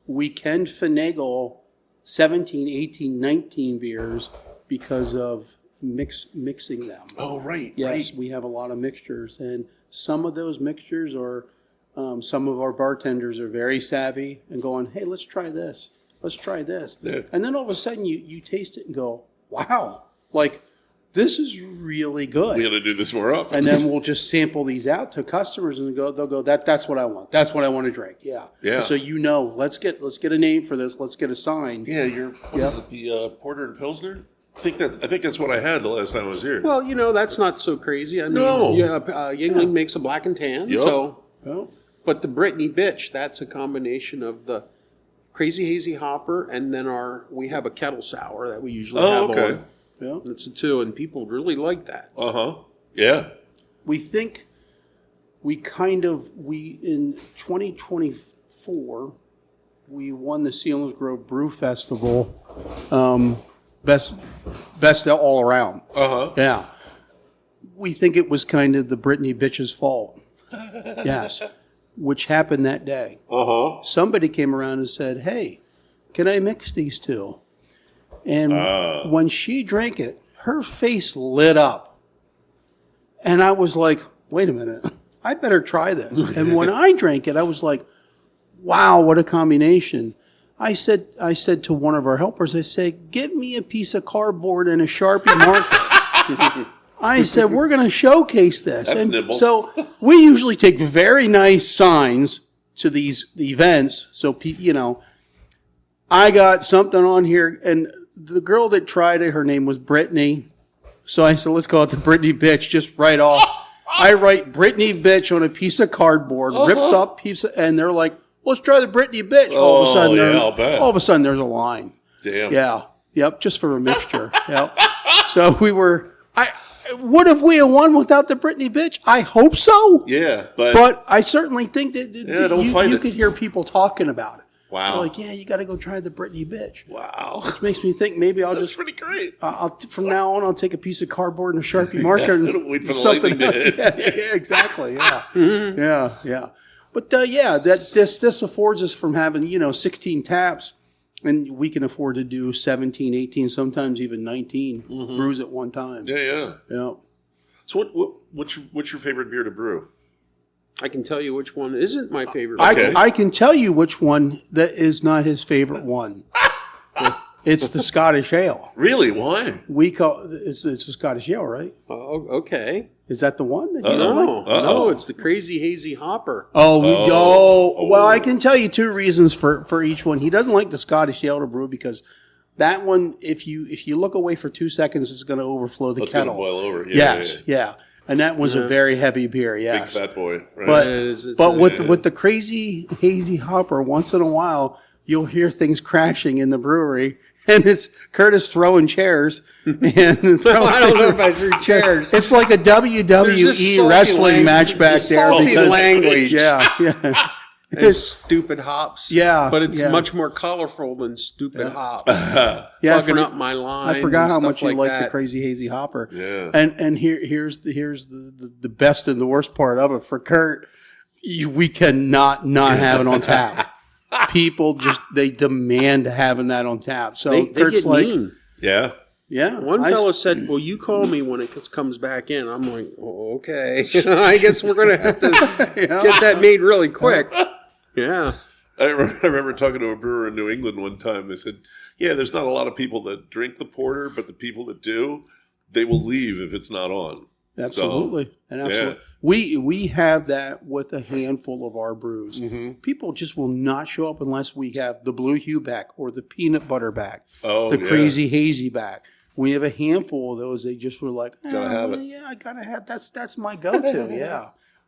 we can finagle 17, 18, 19 beers because of mixing them. Oh, right. Yes, right. we have a lot of mixtures, and some of those mixtures are, some of our bartenders are very savvy and going, hey, let's try this. Let's try this. Yeah. And then all of a sudden you taste it and go, wow, like this is really good. We got to do this more often. And then we'll just sample these out to customers, and they'll go, that's what I want. That's what I want to drink. Yeah. Yeah. So let's get a name for this. Let's get a sign. Yeah, is it the Porter and Pilsner? I think that's what I had the last time I was here. Well, that's not so crazy. I mean, Yuengling makes a black and tan. Yep. So, Oh. but the Brittany Bitch, that's a combination of the Crazy Hazy Hopper, and then we have a kettle sour that we usually have on. Yeah. It's a 2, and people really like that. Yeah. We think in 2024 we won the Sealands Grove Brew Festival, best all around. Yeah. We think it was kind of the Brittany Bitch's fault. Yes. Which happened that day. Somebody came around and said, "Hey, can I mix these two?" And when she drank it, her face lit up. And I was like, wait a minute, I better try this. And when I drank it, I was like, wow, what a combination. I said to one of our helpers, I said, give me a piece of cardboard and a Sharpie marker. I said, we're going to showcase this. That's and nibble. So we usually take very nice signs to these events. So, I got something on here, and the girl that tried it, her name was Brittany. So I said, let's call it the Brittany Bitch, just right off. I write Brittany Bitch on a piece of cardboard, ripped up piece of, and they're like, let's try the Brittany Bitch. All of a sudden there's a line. Damn. Yeah. Yep. Just for a mixture. Yep. So would have we won without the Brittany Bitch? I hope so. Yeah. But I certainly think that you could hear people talking about it. Wow. They're like, yeah, you got to go try the Brittany Bitch. Wow. Which makes me think maybe That's pretty great. From now on, I'll take a piece of cardboard and a Sharpie marker and wait for the something. lightning to hit. Yeah, exactly. Yeah. Yeah. But this affords us from having 16 taps, and we can afford to do 17, 18, sometimes even 19 brews at one time. Yeah. So what's your favorite beer to brew? I can tell you which one isn't my favorite. Okay. I can tell you which one that is not his favorite one. It's the Scottish Ale. Really? Why? We call it's the Scottish Ale, right? Oh, okay. Is that the one that you No, it's the Crazy Hazy Hopper. Well, I can tell you 2 reasons for each one. He doesn't like the Scottish Ale to brew because that one, if you look away for 2 seconds, it's going to overflow the kettle. It's going to boil over. Yeah. And that was a very heavy beer, yes. Big fat boy. Right? But with the Crazy Hazy Hopper, once in a while, you'll hear things crashing in the brewery, and it's Curtis throwing chairs. And I don't know if I threw chairs. It's like a WWE wrestling match back there. Salty language. Yeah. And stupid hops. Yeah. But it's much more colorful than stupid hops. Plugging up my lines. I forgot how much you like that. the Crazy Hazy Hopper. Yeah. And here's the best and the worst part of it. For Curt, we cannot not have it on tap. People they demand having that on tap. So they Curt's get like, mean. Yeah. Yeah. One fella said, well, you call me when it comes back in. I'm like, oh, okay. I guess we're going to have to get that made really quick. Yeah. I remember talking to a brewer in New England one time. They said, yeah, there's not a lot of people that drink the porter, but the people that do, they will leave if it's not on. Absolutely. Yeah. We have that with a handful of our brews. People just will not show up unless we have the Blue Hue back or the peanut butter back, the Crazy Hazy back. We have a handful of those. They just were like, gotta have it. Yeah, I gotta have. That's my go-to.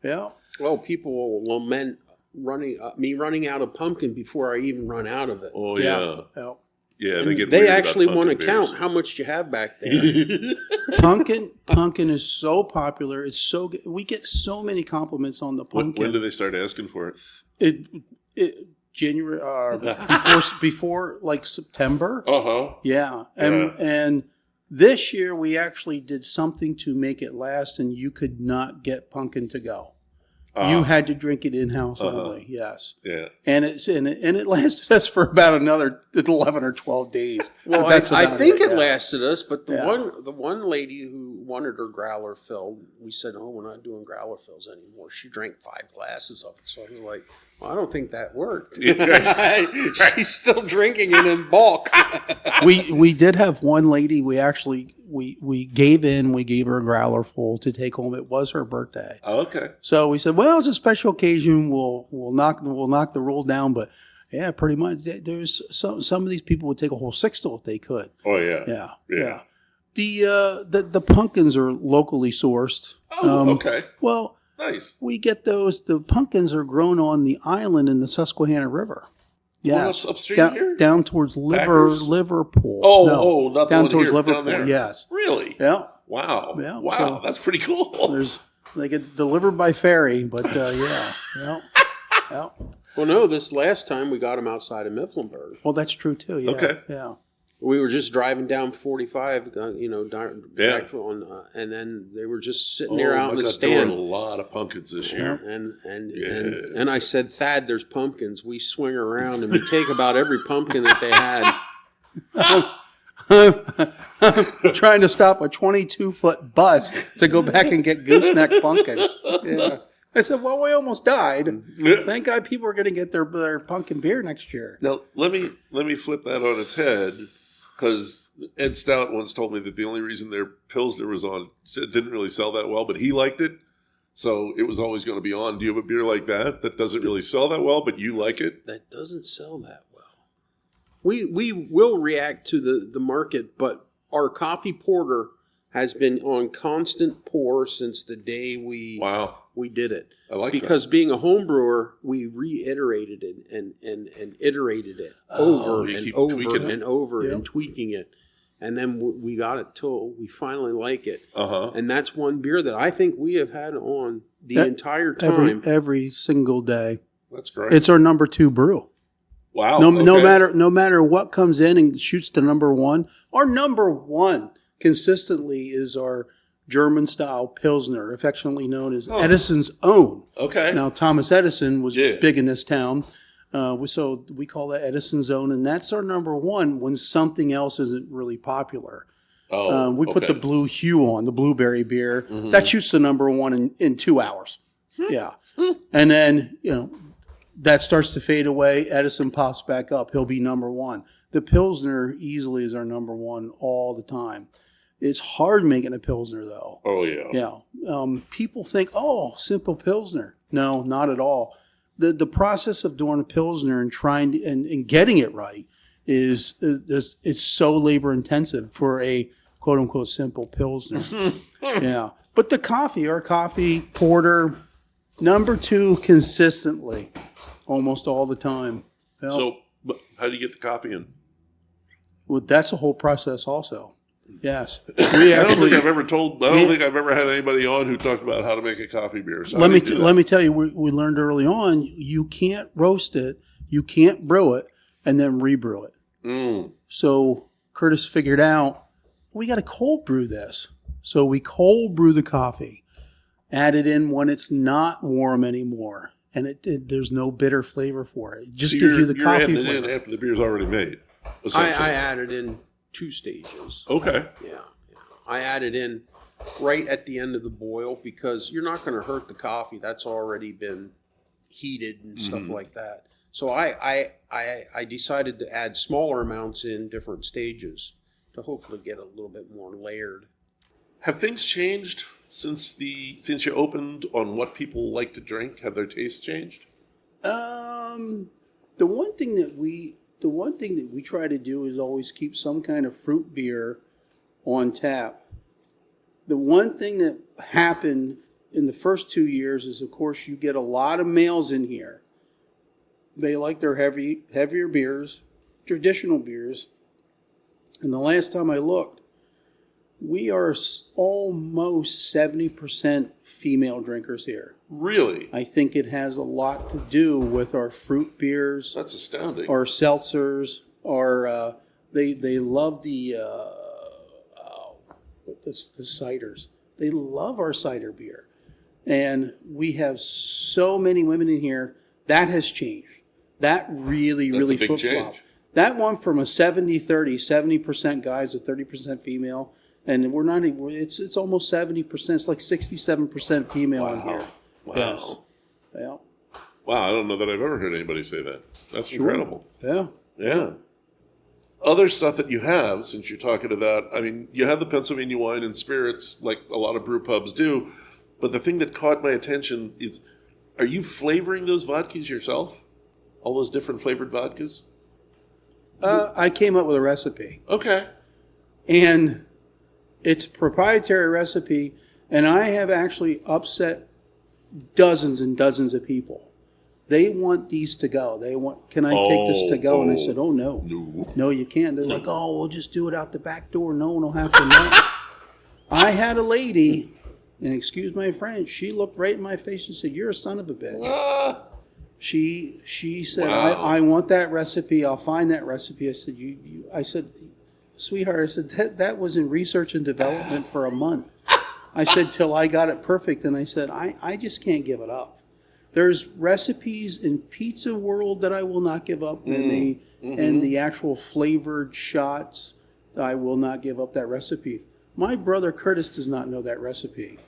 Yeah. Well, people will lament running out of pumpkin before I even run out of it. Oh yeah. Yeah, they actually want to count how much you have back there. Pumpkin is so popular. It's so good. We get so many compliments on the pumpkin. When do they start asking for it? January before like September. Yeah. And this year we actually did something to make it last, and you could not get pumpkin to go. You had to drink it in-house only, yes. Yeah. And it lasted us for about another 11 or 12 days. Well, I think it lasted us, but the one lady who wanted her growler filled. We said, "Oh, we're not doing growler fills anymore." She drank 5 glasses of it. So we were like, "Well, I don't think that worked." She's still drinking it in bulk. We did have one lady. We actually we gave in. We gave her a growler full to take home. It was her birthday. Oh, okay. So we said, "Well, it's a special occasion. We'll knock the rule down." But yeah, pretty much. There's some of these people would take a whole sixtel if they could. Oh yeah. Yeah. The pumpkins are locally sourced. Oh, okay. Well, nice. We get those. The pumpkins are grown on the island in the Susquehanna River. Yes, upstream here, down towards Liverpool. Not down the towards one here, Liverpool. down there. Yes. Really? Yeah. Wow. Yeah. Wow. So that's pretty cool. They get delivered by ferry, but yeah. Well, no, this last time we got them outside of Mifflinburg. Well, that's true too. Yeah. Okay. Yeah. We were just driving down 45, back on, and then they were just sitting there out in the stand. A lot of pumpkins this year. And I said, "Thad, there's pumpkins." We swing around and we take about every pumpkin that they had. Trying to stop a 22-foot bus to go back and get gooseneck pumpkins. Yeah. I said, well, we almost died. Thank God people are going to get their pumpkin beer next year. Now, let me flip that on its head, because Ed Stout once told me that the only reason their Pilsner was on, it didn't really sell that well, but he liked it, so it was always going to be on. Do you have a beer like that doesn't really sell that well, but you like it? That doesn't sell that well. We will react to the market, but our coffee porter has been on constant pour since the day we did it. I like because that. Being a home brewer, we reiterated it and iterated it over and over and tweaking it. And then we got it till we finally like it. And that's one beer that I think we have had on the entire time. Every single day. That's great. It's our number 2 brew. Wow. No matter what comes in and shoots to number 1, our number 1 consistently is our German-style Pilsner, affectionately known as Edison's Own. Okay. Now, Thomas Edison was big in this town, so we call that Edison's Own, and that's our number 1 when something else isn't really popular. We put the Blue Hue on, the blueberry beer. Mm-hmm. That shoots to number 1 in 2 hours. Yeah. And then, that starts to fade away. Edison pops back up. He'll be number 1. The Pilsner easily is our number 1 all the time. It's hard making a Pilsner, though. Oh, yeah. Yeah. People think, simple Pilsner. No, not at all. The process of doing a Pilsner and trying to, and getting it right is it's so labor intensive for a quote unquote simple Pilsner. Yeah. But our coffee porter, number 2 consistently, almost all the time. Well, so, how do you get the coffee in? Well, that's a whole process also. Yes. I don't think I've ever had anybody on who talked about how to make a coffee beer. So let me tell you, we learned early on, you can't roast it, you can't brew it, and then rebrew it. So Curtis figured out, we got to cold brew this. So we cold brew the coffee, add it in when it's not warm anymore, and there's no bitter flavor for it. It just gives you the coffee flavor. Adding it in after the beer's already made. I added in 2 stages. Okay. Yeah. I added in right at the end of the boil because you're not going to hurt the coffee. That's already been heated and stuff like that. So I decided to add smaller amounts in different stages to hopefully get a little bit more layered. Have things changed since you opened on what people like to drink? Have their tastes changed? The one thing that we try to do is always keep some kind of fruit beer on tap. The one thing that happened in the first 2 years is, of course, you get a lot of males in here. They like their heavier beers, traditional beers. And the last time I looked, we are almost 70% female drinkers here. Really? I think it has a lot to do with our fruit beers. That's astounding. Our seltzers. They love the ciders. They love our cider beer. And we have so many women in here. That has changed. That really That's a big flip-flopped. change. That one from a 70-30, 70% guys to 30% female, And we're not even, it's almost 70%. It's like 67% female in here. Wow. Yes. Yeah. Wow, I don't know that I've ever heard anybody say that. That's Sure. incredible. Yeah. Yeah. Other stuff that you have, since you're talking to that, I mean, you have the Pennsylvania wine and spirits, like a lot of brew pubs do. But the thing that caught my attention is, are you flavoring those vodkas yourself? All those different flavored vodkas? I came up with a recipe. Okay. And it's a proprietary recipe. And I have actually upset dozens and dozens of people. They want these to go. They want, can I take this to go? And I said, no, you can't. They're like, we'll just do it out the back door. No one will have to know. I had a lady, and excuse my French, she looked right in my face and said, "You're a son of a bitch." She said, wow. I want that recipe. I'll find that recipe. I said, I said, sweetheart, I said, that was in research and development for a month. I said, till I got it perfect. And I said, I just can't give it up. There's recipes in pizza world that I will not give up, and the actual flavored shots, I will not give up that recipe. My brother Curtis does not know that recipe.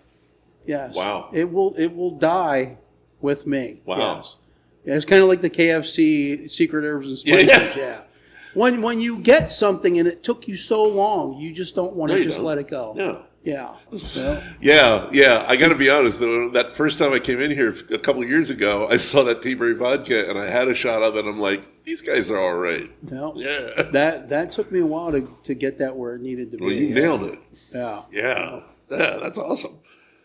Yes. Wow. It will die with me. Wow. Yes. Yeah, it's kind of like the KFC secret herbs and spices. Yeah. When you get something and it took you so long, you just don't want to just let it go. No. Yeah. Yeah. I got to be honest, though. That first time I came in here a couple of years ago, I saw that teaberry vodka, and I had a shot of it. I'm like, these guys are all right. Well, yeah. That took me a while to get that where it needed to be. Well, you nailed it. Yeah. Yeah. That's awesome.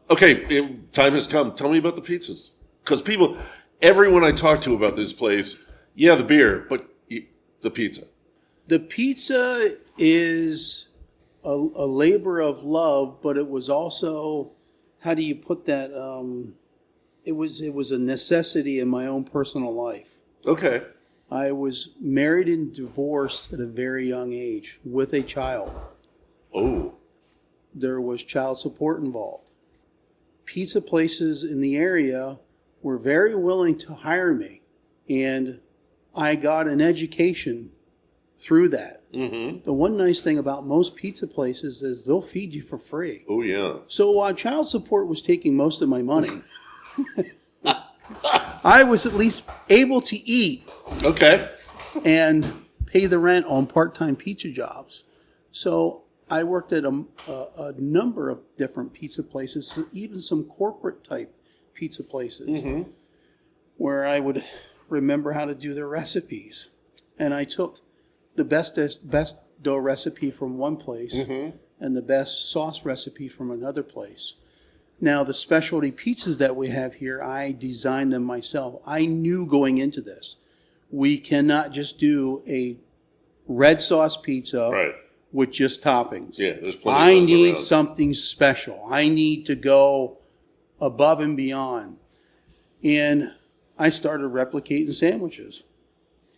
Okay, time has come. Tell me about the pizzas. Because everyone I talk to about this place, the beer, but the pizza. The pizza is a labor of love, but it was also, how do you put that? It was a necessity in my own personal life. Okay. I was married and divorced at a very young age with a child. Oh. There was child support involved. Pizza places in the area were very willing to hire me, and I got an education through that. Mm-hmm. The one nice thing about most pizza places is they'll feed you for free. Oh, yeah. So while child support was taking most of my money, I was at least able to eat. Okay. And pay the rent on part-time pizza jobs. So I worked at a number of different pizza places, even some corporate type pizza places, where I would remember how to do their recipes. And I took the best dough recipe from one place and the best sauce recipe from another place. Now, the specialty pizzas that we have here, I designed them myself. I knew going into this, we cannot just do a red sauce pizza with just toppings. Yeah, there's plenty I of those need around. something special. I need to go above and beyond. And I started replicating sandwiches.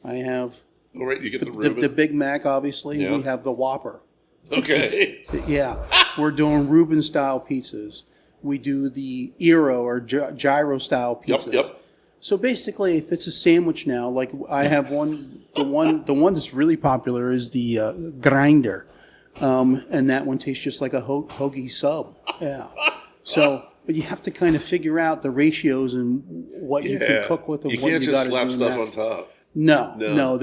I have you get the Reuben. the Big Mac, obviously. Yeah. We have the Whopper. Okay. Yeah. We're doing Reuben-style pizzas. We do the Eero or gyro-style pizzas. Yep. So basically, if it's a sandwich now, like I have the one that's really popular is the grinder, and that one tastes just like a hoagie sub. Yeah. So, but you have to kind of figure out the ratios and what you can cook with and you what you can't just got to do slap stuff next. on top. No.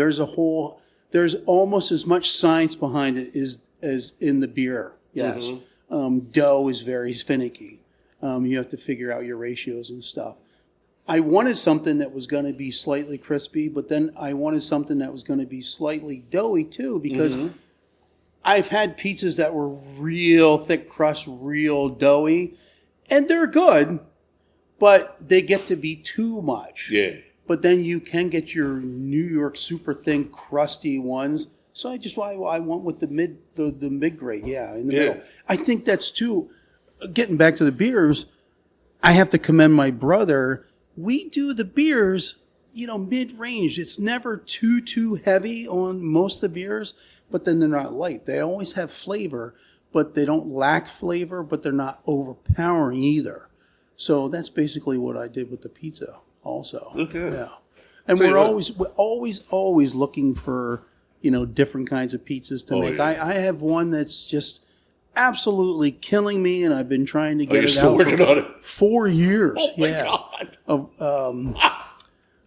There's almost as much science behind it as in the beer. Yes. Dough is very finicky. You have to figure out your ratios and stuff. I wanted something that was going to be slightly crispy, but then I wanted something that was going to be slightly doughy too, because I've had pizzas that were real thick crust, real doughy, and they're good, but they get to be too much. Yeah. But then you can get your New York super thin, crusty ones. So I went with the mid grade, in the middle. I think that's too. Getting back to the beers, I have to commend my brother. We do the beers, mid-range. It's never too heavy on most of the beers, but then they're not light. They always have flavor, but they don't lack flavor, but they're not overpowering either. So that's basically what I did with the pizza also. Okay. Yeah. And we're always looking for, different kinds of pizzas to make. Yeah. I have one that's just absolutely killing me, and I've been trying to get you're it still out working on it? 4 years. Oh my God.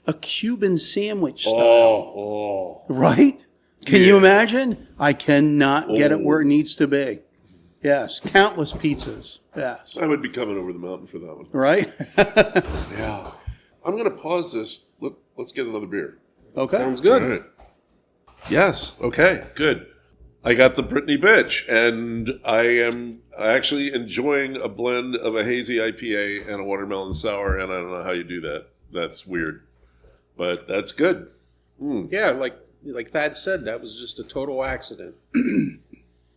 A Cuban sandwich style. Oh. Right? Can you imagine? I cannot get it where it needs to be. Yes, countless pizzas. Yes. I would be coming over the mountain for that one. Right? Yeah. I'm going to pause this. Let's get another beer. Okay. Sounds good. All right. Yes. Okay. Good. I got the Brittany Bitch, and I am actually enjoying a blend of a hazy IPA and a watermelon sour, and I don't know how you do that. That's weird. But that's good. Yeah, like Thad said, that was just a total accident.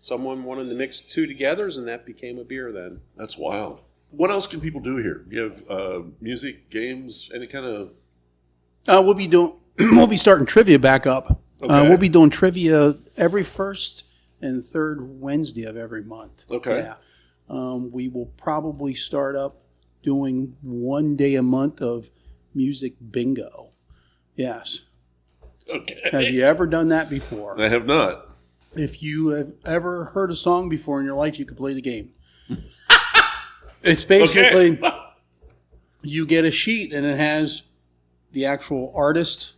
Someone wanted to mix two togethers, and that became a beer then. That's wild. What else can people do here? You have music, games, any kind of... We'll be starting trivia back up. Okay. We'll be doing trivia every first and third Wednesday of every month. Okay. Yeah. We will probably start up doing 1 day a month of music bingo. Yes. Okay. Have you ever done that before? I have not. If you have ever heard a song before in your life, you can play the game. It's basically you get a sheet and it has the actual artist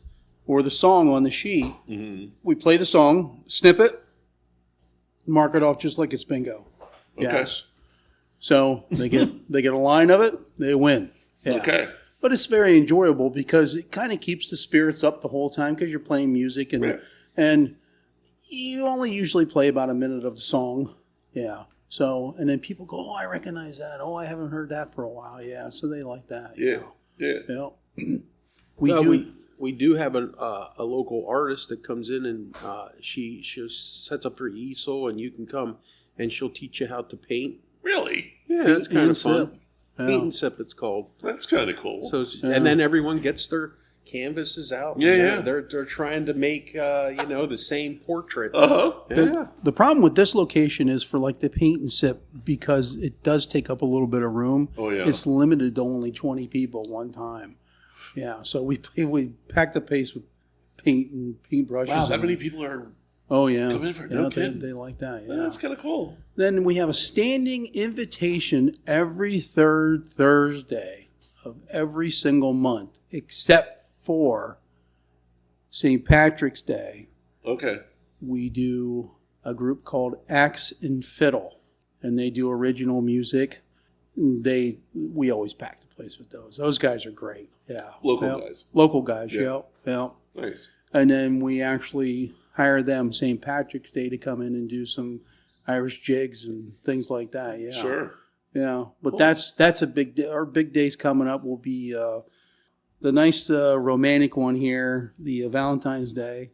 or the song on the sheet. Mm-hmm. We play the song, snip it, mark it off just like it's bingo. Okay. Yes. So they get a line of it, they win. Yeah. Okay. But it's very enjoyable because it kind of keeps the spirits up the whole time because you're playing music and you only usually play about a minute of the song. Yeah. So, and then people go, oh, I recognize that. Oh, I haven't heard that for a while. Yeah. So they like that. Yeah. Yeah. We do have a local artist that comes in and she sets up her easel, and you can come and she'll teach you how to paint. Really? Yeah, that's kind of fun. Yeah. Paint and sip, it's called. That's kind of cool. So, and then everyone gets their canvases out. Yeah. They're trying to make the same portrait. Uh-huh. Yeah. The problem with this location is for like the paint and sip, because it does take up a little bit of room. Oh, yeah. It's limited to only 20 people one time. Yeah, so we packed the place with paint and paintbrushes. Wow, that many people are coming in for no kidding. They like that. Yeah, That's kind of cool. Then we have a standing invitation every third Thursday of every single month, except for St. Patrick's Day. Okay. We do a group called Axe and Fiddle, and they do original music. We always pack the place with those. Those guys are great. Yeah. Local guys. Yeah. Yeah. Nice. And then we actually hire them St. Patrick's Day to come in and do some Irish jigs and things like that. Yeah. Sure. Yeah. But Cool. that's a big day. Our big days coming up will be the nice romantic one here, the Valentine's Day.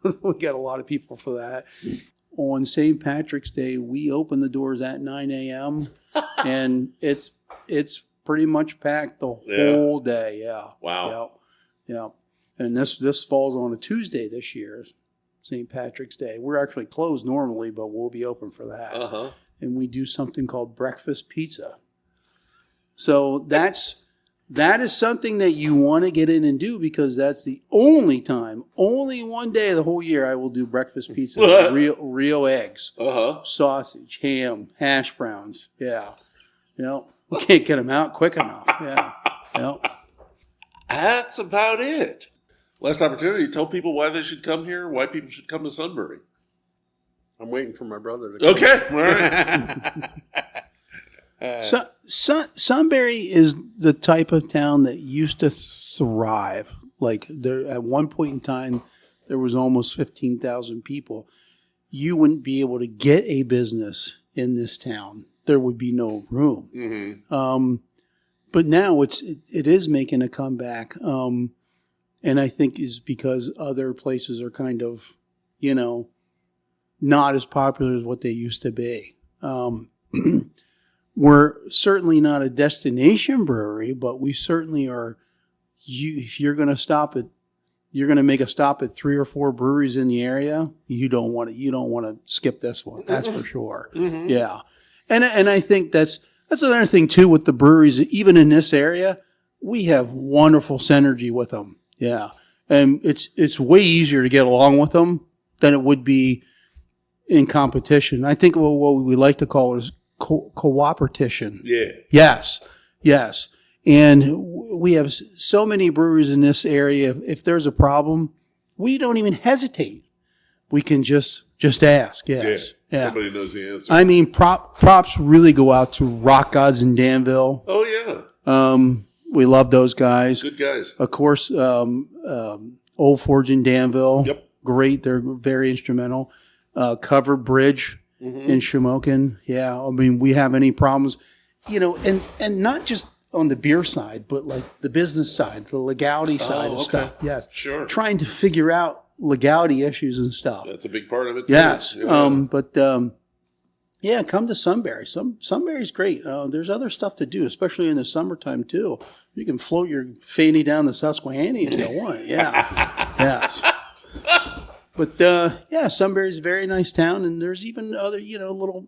We got a lot of people for that. On St. Patrick's Day, we open the doors at 9 a.m. and it's pretty much packed the whole day. Yeah. Wow. Yeah. And this falls on a Tuesday this year, St. Patrick's Day. We're actually closed normally, but we'll be open for that. Uh-huh. And we do something called breakfast pizza. So that is something that you want to get in and do, because that's the only 1 day of the whole year I will do breakfast pizza with real eggs, sausage, ham, hash browns. Yeah. We can't get them out quick enough. Yeah. That's about it. Last opportunity. Tell people why they should come here, why people should come to Sunbury. I'm waiting for my brother to come. Okay. All right. Sunbury is the type of town that used to thrive. Like there, at one point in time, there was almost 15,000 people. You wouldn't be able to get a business in this town. There would be no room. Mm-hmm. But now it is making a comeback. And I think is because other places are kind of, not as popular as what they used to be. We're certainly not a destination brewery, but we certainly are. If you're going to make a stop at 3 or 4 breweries in the area. You don't want to skip this one. That's for sure. Mm-hmm. Yeah. And I think that's another thing too with the breweries. Even in this area, we have wonderful synergy with them. Yeah. And it's way easier to get along with them than it would be in competition. I think what we like to call it is cooperation. Yeah. Yes. And we have so many breweries in this area. If there's a problem, we don't even hesitate. We can just ask. Yes. Yeah. Somebody knows the answer. I mean, props really go out to Rock Gods in Danville. Oh, yeah. We love those guys. Good guys. Of course, Old Forge in Danville. Yep. Great. They're very instrumental. Covered Bridge in Shamokin. Yeah. I mean, we have any problems, and not just on the beer side, but like the business side, the legality side of stuff. Yes. Sure. Trying to figure out legality issues and stuff. That's a big part of it. Yes. Too. Yeah. Come to Sunbury. Sunbury's great. There's other stuff to do, especially in the summertime too. You can float your fanny down the Susquehanna if you want. Yeah. Yes. But Sunbury's a very nice town, and there's even other, little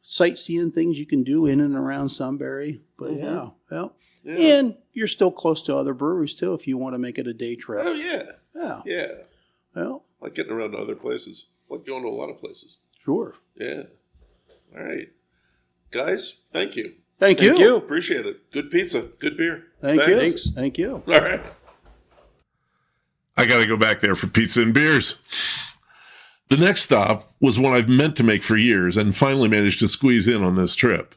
sightseeing things you can do in and around Sunbury. But yeah. And you're still close to other breweries too if you want to make it a day trip. Oh yeah. Yeah. Yeah. Well, I like getting around to other places. I like going to a lot of places. Sure. Yeah. All right. Guys, thank you. Thank you. Appreciate it. Good pizza. Good beer. Thank you. Thanks. Thank you. All right. I got to go back there for pizza and beers. The next stop was one I've meant to make for years and finally managed to squeeze in on this trip.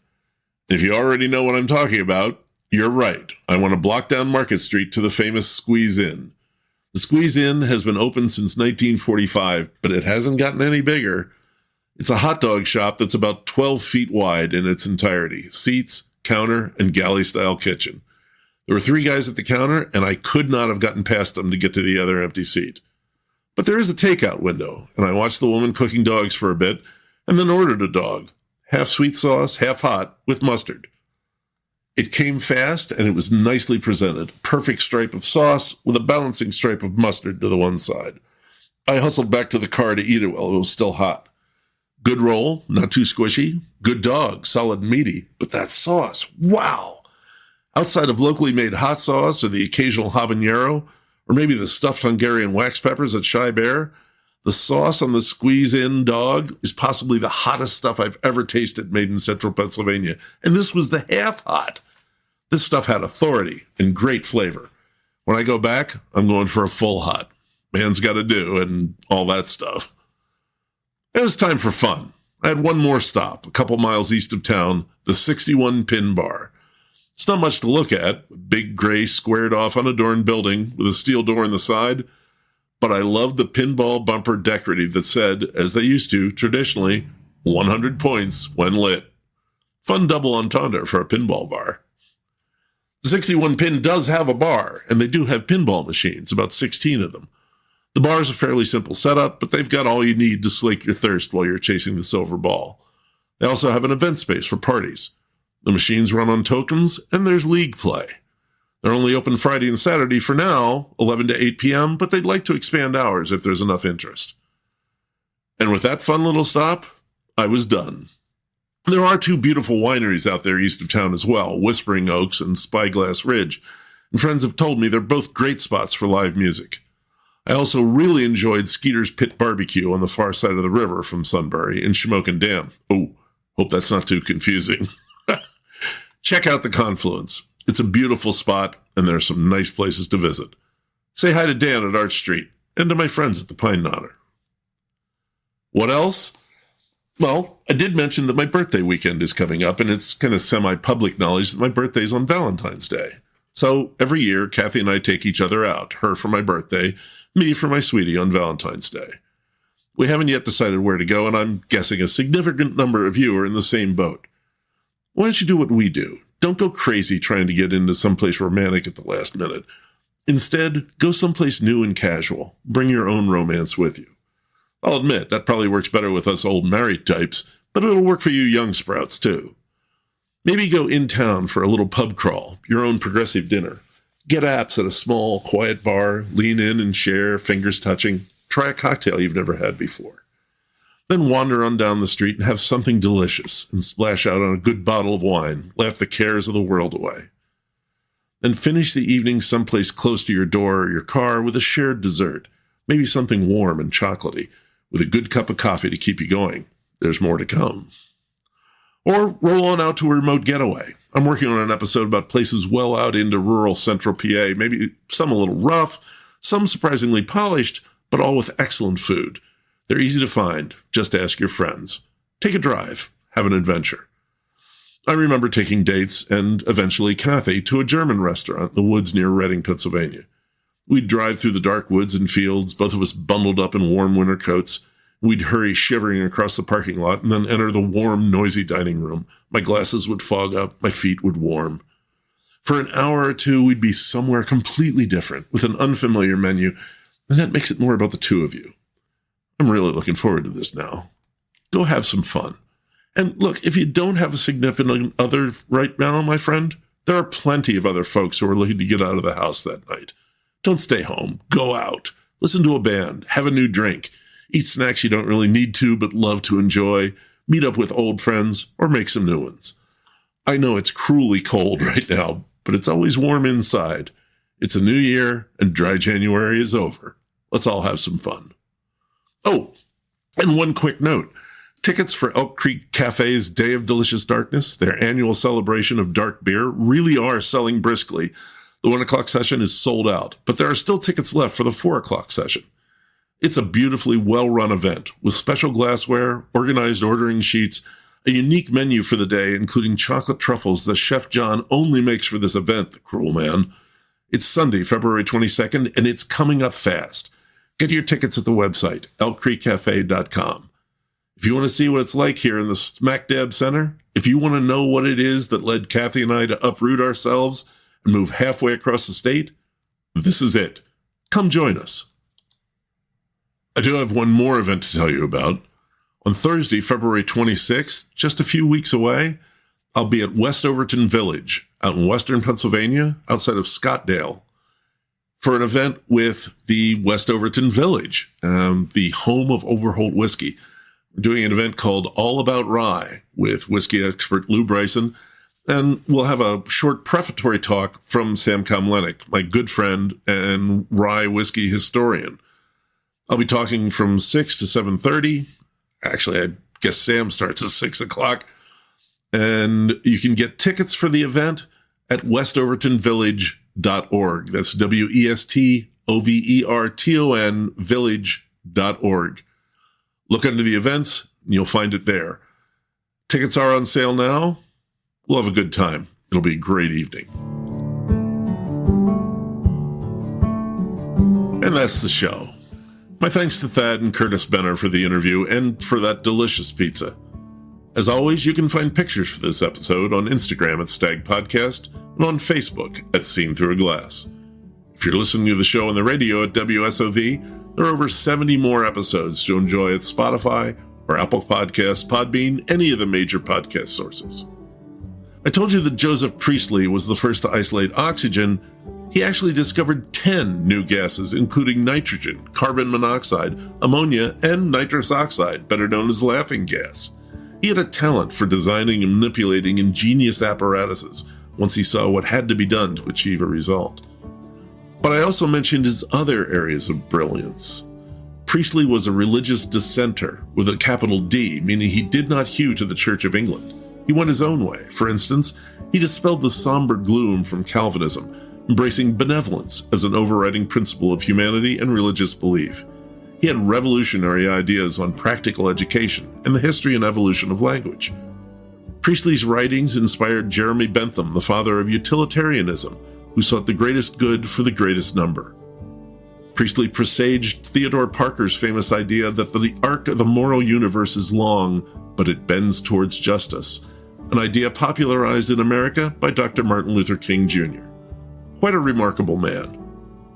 If you already know what I'm talking about, you're right. I want to block down Market Street to the famous Squeeze Inn. The Squeeze Inn has been open since 1945, but it hasn't gotten any bigger. It's a hot dog shop that's about 12 feet wide in its entirety. Seats, counter, and galley-style kitchen. There were 3 guys at the counter, and I could not have gotten past them to get to the other empty seat. But there is a takeout window, and I watched the woman cooking dogs for a bit, and then ordered a dog. Half sweet sauce, half hot, with mustard. It came fast, and it was nicely presented. Perfect stripe of sauce with a balancing stripe of mustard to the one side. I hustled back to the car to eat it while it was still hot. Good roll, not too squishy. Good dog, solid and meaty. But that sauce, wow! Outside of locally made hot sauce or the occasional habanero, or maybe the stuffed Hungarian wax peppers at Shy Bear, the sauce on the Squeeze-In dog is possibly the hottest stuff I've ever tasted made in central Pennsylvania. And this was the half hot. This stuff had authority and great flavor. When I go back, I'm going for a full hot. Man's got to do and all that stuff. It was time for fun. I had one more stop, a couple miles east of town, the 61 Pin Bar. It's not much to look at, big gray squared off unadorned building with a steel door in the side, but I loved the pinball bumper decorative that said, as they used to, traditionally, 100 points when lit. Fun double entendre for a pinball bar. The 61 Pin does have a bar, and they do have pinball machines, about 16 of them. The bar is a fairly simple setup, but they've got all you need to slake your thirst while you're chasing the silver ball. They also have an event space for parties. The machines run on tokens, and there's league play. They're only open Friday and Saturday for now, 11 to 8 p.m., but they'd like to expand hours if there's enough interest. And with that fun little stop, I was done. There are 2 beautiful wineries out there east of town as well, Whispering Oaks and Spyglass Ridge, and friends have told me they're both great spots for live music. I also really enjoyed Skeeter's Pit Barbecue on the far side of the river from Sunbury in Shamokin Dam. Oh, hope that's not too confusing. Check out the Confluence. It's a beautiful spot, and there are some nice places to visit. Say hi to Dan at Arch Street, and to my friends at the Pineknotter. What else? Well, I did mention that my birthday weekend is coming up, and it's kind of semi-public knowledge that my birthday's on Valentine's Day. So every year, Kathy and I take each other out, her for my birthday, me for my sweetie on Valentine's Day. We haven't yet decided where to go, and I'm guessing a significant number of you are in the same boat. Why don't you do what we do? Don't go crazy trying to get into someplace romantic at the last minute. Instead, go someplace new and casual. Bring your own romance with you. I'll admit, that probably works better with us old married types, but it'll work for you young sprouts, too. Maybe go in town for a little pub crawl, your own progressive dinner. Get apps at a small, quiet bar, lean in and share, fingers touching. Try a cocktail you've never had before. Then wander on down the street and have something delicious and splash out on a good bottle of wine, laugh the cares of the world away. Then finish the evening someplace close to your door or your car with a shared dessert, maybe something warm and chocolatey, with a good cup of coffee to keep you going. There's more to come. Or roll on out to a remote getaway. I'm working on an episode about places well out into rural central PA, maybe some a little rough, some surprisingly polished, but all with excellent food. They're easy to find. Just ask your friends. Take a drive. Have an adventure. I remember taking dates and eventually Kathy to a German restaurant in the woods near Reading, Pennsylvania. We'd drive through the dark woods and fields, both of us bundled up in warm winter coats. We'd hurry shivering across the parking lot and then enter the warm, noisy dining room. My glasses would fog up, my feet would warm. For an hour or two, we'd be somewhere completely different with an unfamiliar menu, and that makes it more about the two of you. I'm really looking forward to this now. Go have some fun. And look, if you don't have a significant other right now, my friend, there are plenty of other folks who are looking to get out of the house that night. Don't stay home. Go out. Listen to a band. Have a new drink. Eat snacks you don't really need to but love to enjoy. Meet up with old friends or make some new ones. I know it's cruelly cold right now, but it's always warm inside. It's a new year and dry January is over. Let's all have some fun. Oh, and one quick note. Tickets for Elk Creek Cafe's Day of Delicious Darkness, their annual celebration of dark beer, really are selling briskly. The 1 o'clock session is sold out, but there are still tickets left for the 4 o'clock session. It's a beautifully well-run event with special glassware, organized ordering sheets, a unique menu for the day, including chocolate truffles that Chef John only makes for this event, the cruel man. It's Sunday, February 22nd, and it's coming up fast. Get your tickets at the website, elkcreekcafe.com. If you want to see what it's like here in the smack dab center, if you want to know what it is that led Kathy and I to uproot ourselves and move halfway across the state, this is it. Come join us. I do have one more event to tell you about. On Thursday, February 26th, just a few weeks away, I'll be at West Overton Village out in western Pennsylvania, outside of Scottdale, for an event with the West Overton Village, the home of Overholt Whiskey. We're doing an event called All About Rye with whiskey expert Lou Bryson, and we'll have a short prefatory talk from Sam Komlenik, my good friend and rye whiskey historian. I'll be talking from 6 to 7:30. Actually, I guess Sam starts at 6 o'clock. And you can get tickets for the event at westovertonvillage.org. That's WESTOVERTON village.org. Look under the events, and you'll find it there. Tickets are on sale now. We'll have a good time. It'll be a great evening. And that's the show. My thanks to Thad and Curtis Benner for the interview and for that delicious pizza. As always, you can find pictures for this episode on Instagram at Stag Podcast and on Facebook at Seen Through a Glass. If you're listening to the show on the radio at WSOV, there are over 70 more episodes to enjoy at Spotify or Apple Podcasts, Podbean, any of the major podcast sources. I told you that Joseph Priestley was the first to isolate oxygen. He actually discovered 10 new gases, including nitrogen, carbon monoxide, ammonia, and nitrous oxide, better known as laughing gas. He had a talent for designing and manipulating ingenious apparatuses once he saw what had to be done to achieve a result. But I also mentioned his other areas of brilliance. Priestley was a religious dissenter with a capital D, meaning he did not hew to the Church of England. He went his own way. For instance, he dispelled the somber gloom from Calvinism, embracing benevolence as an overriding principle of humanity and religious belief. He had revolutionary ideas on practical education and the history and evolution of language. Priestley's writings inspired Jeremy Bentham, the father of utilitarianism, who sought the greatest good for the greatest number. Priestley presaged Theodore Parker's famous idea that the arc of the moral universe is long, but it bends towards justice, an idea popularized in America by Dr. Martin Luther King Jr. Quite a remarkable man.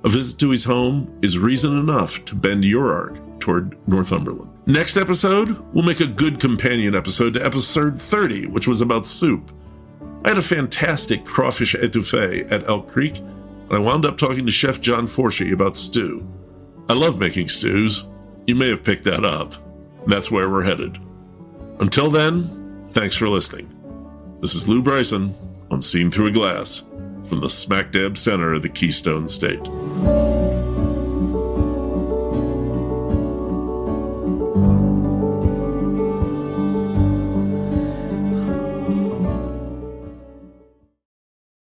A visit to his home is reason enough to bend your arc toward Northumberland. Next episode, we'll make a good companion episode to episode 30, which was about soup. I had a fantastic crawfish etouffee at Elk Creek, and I wound up talking to Chef John Forshee about stew. I love making stews. You may have picked that up. That's where we're headed. Until then, thanks for listening. This is Lou Bryson on Seen Through a Glass from the smack dab center of the Keystone State.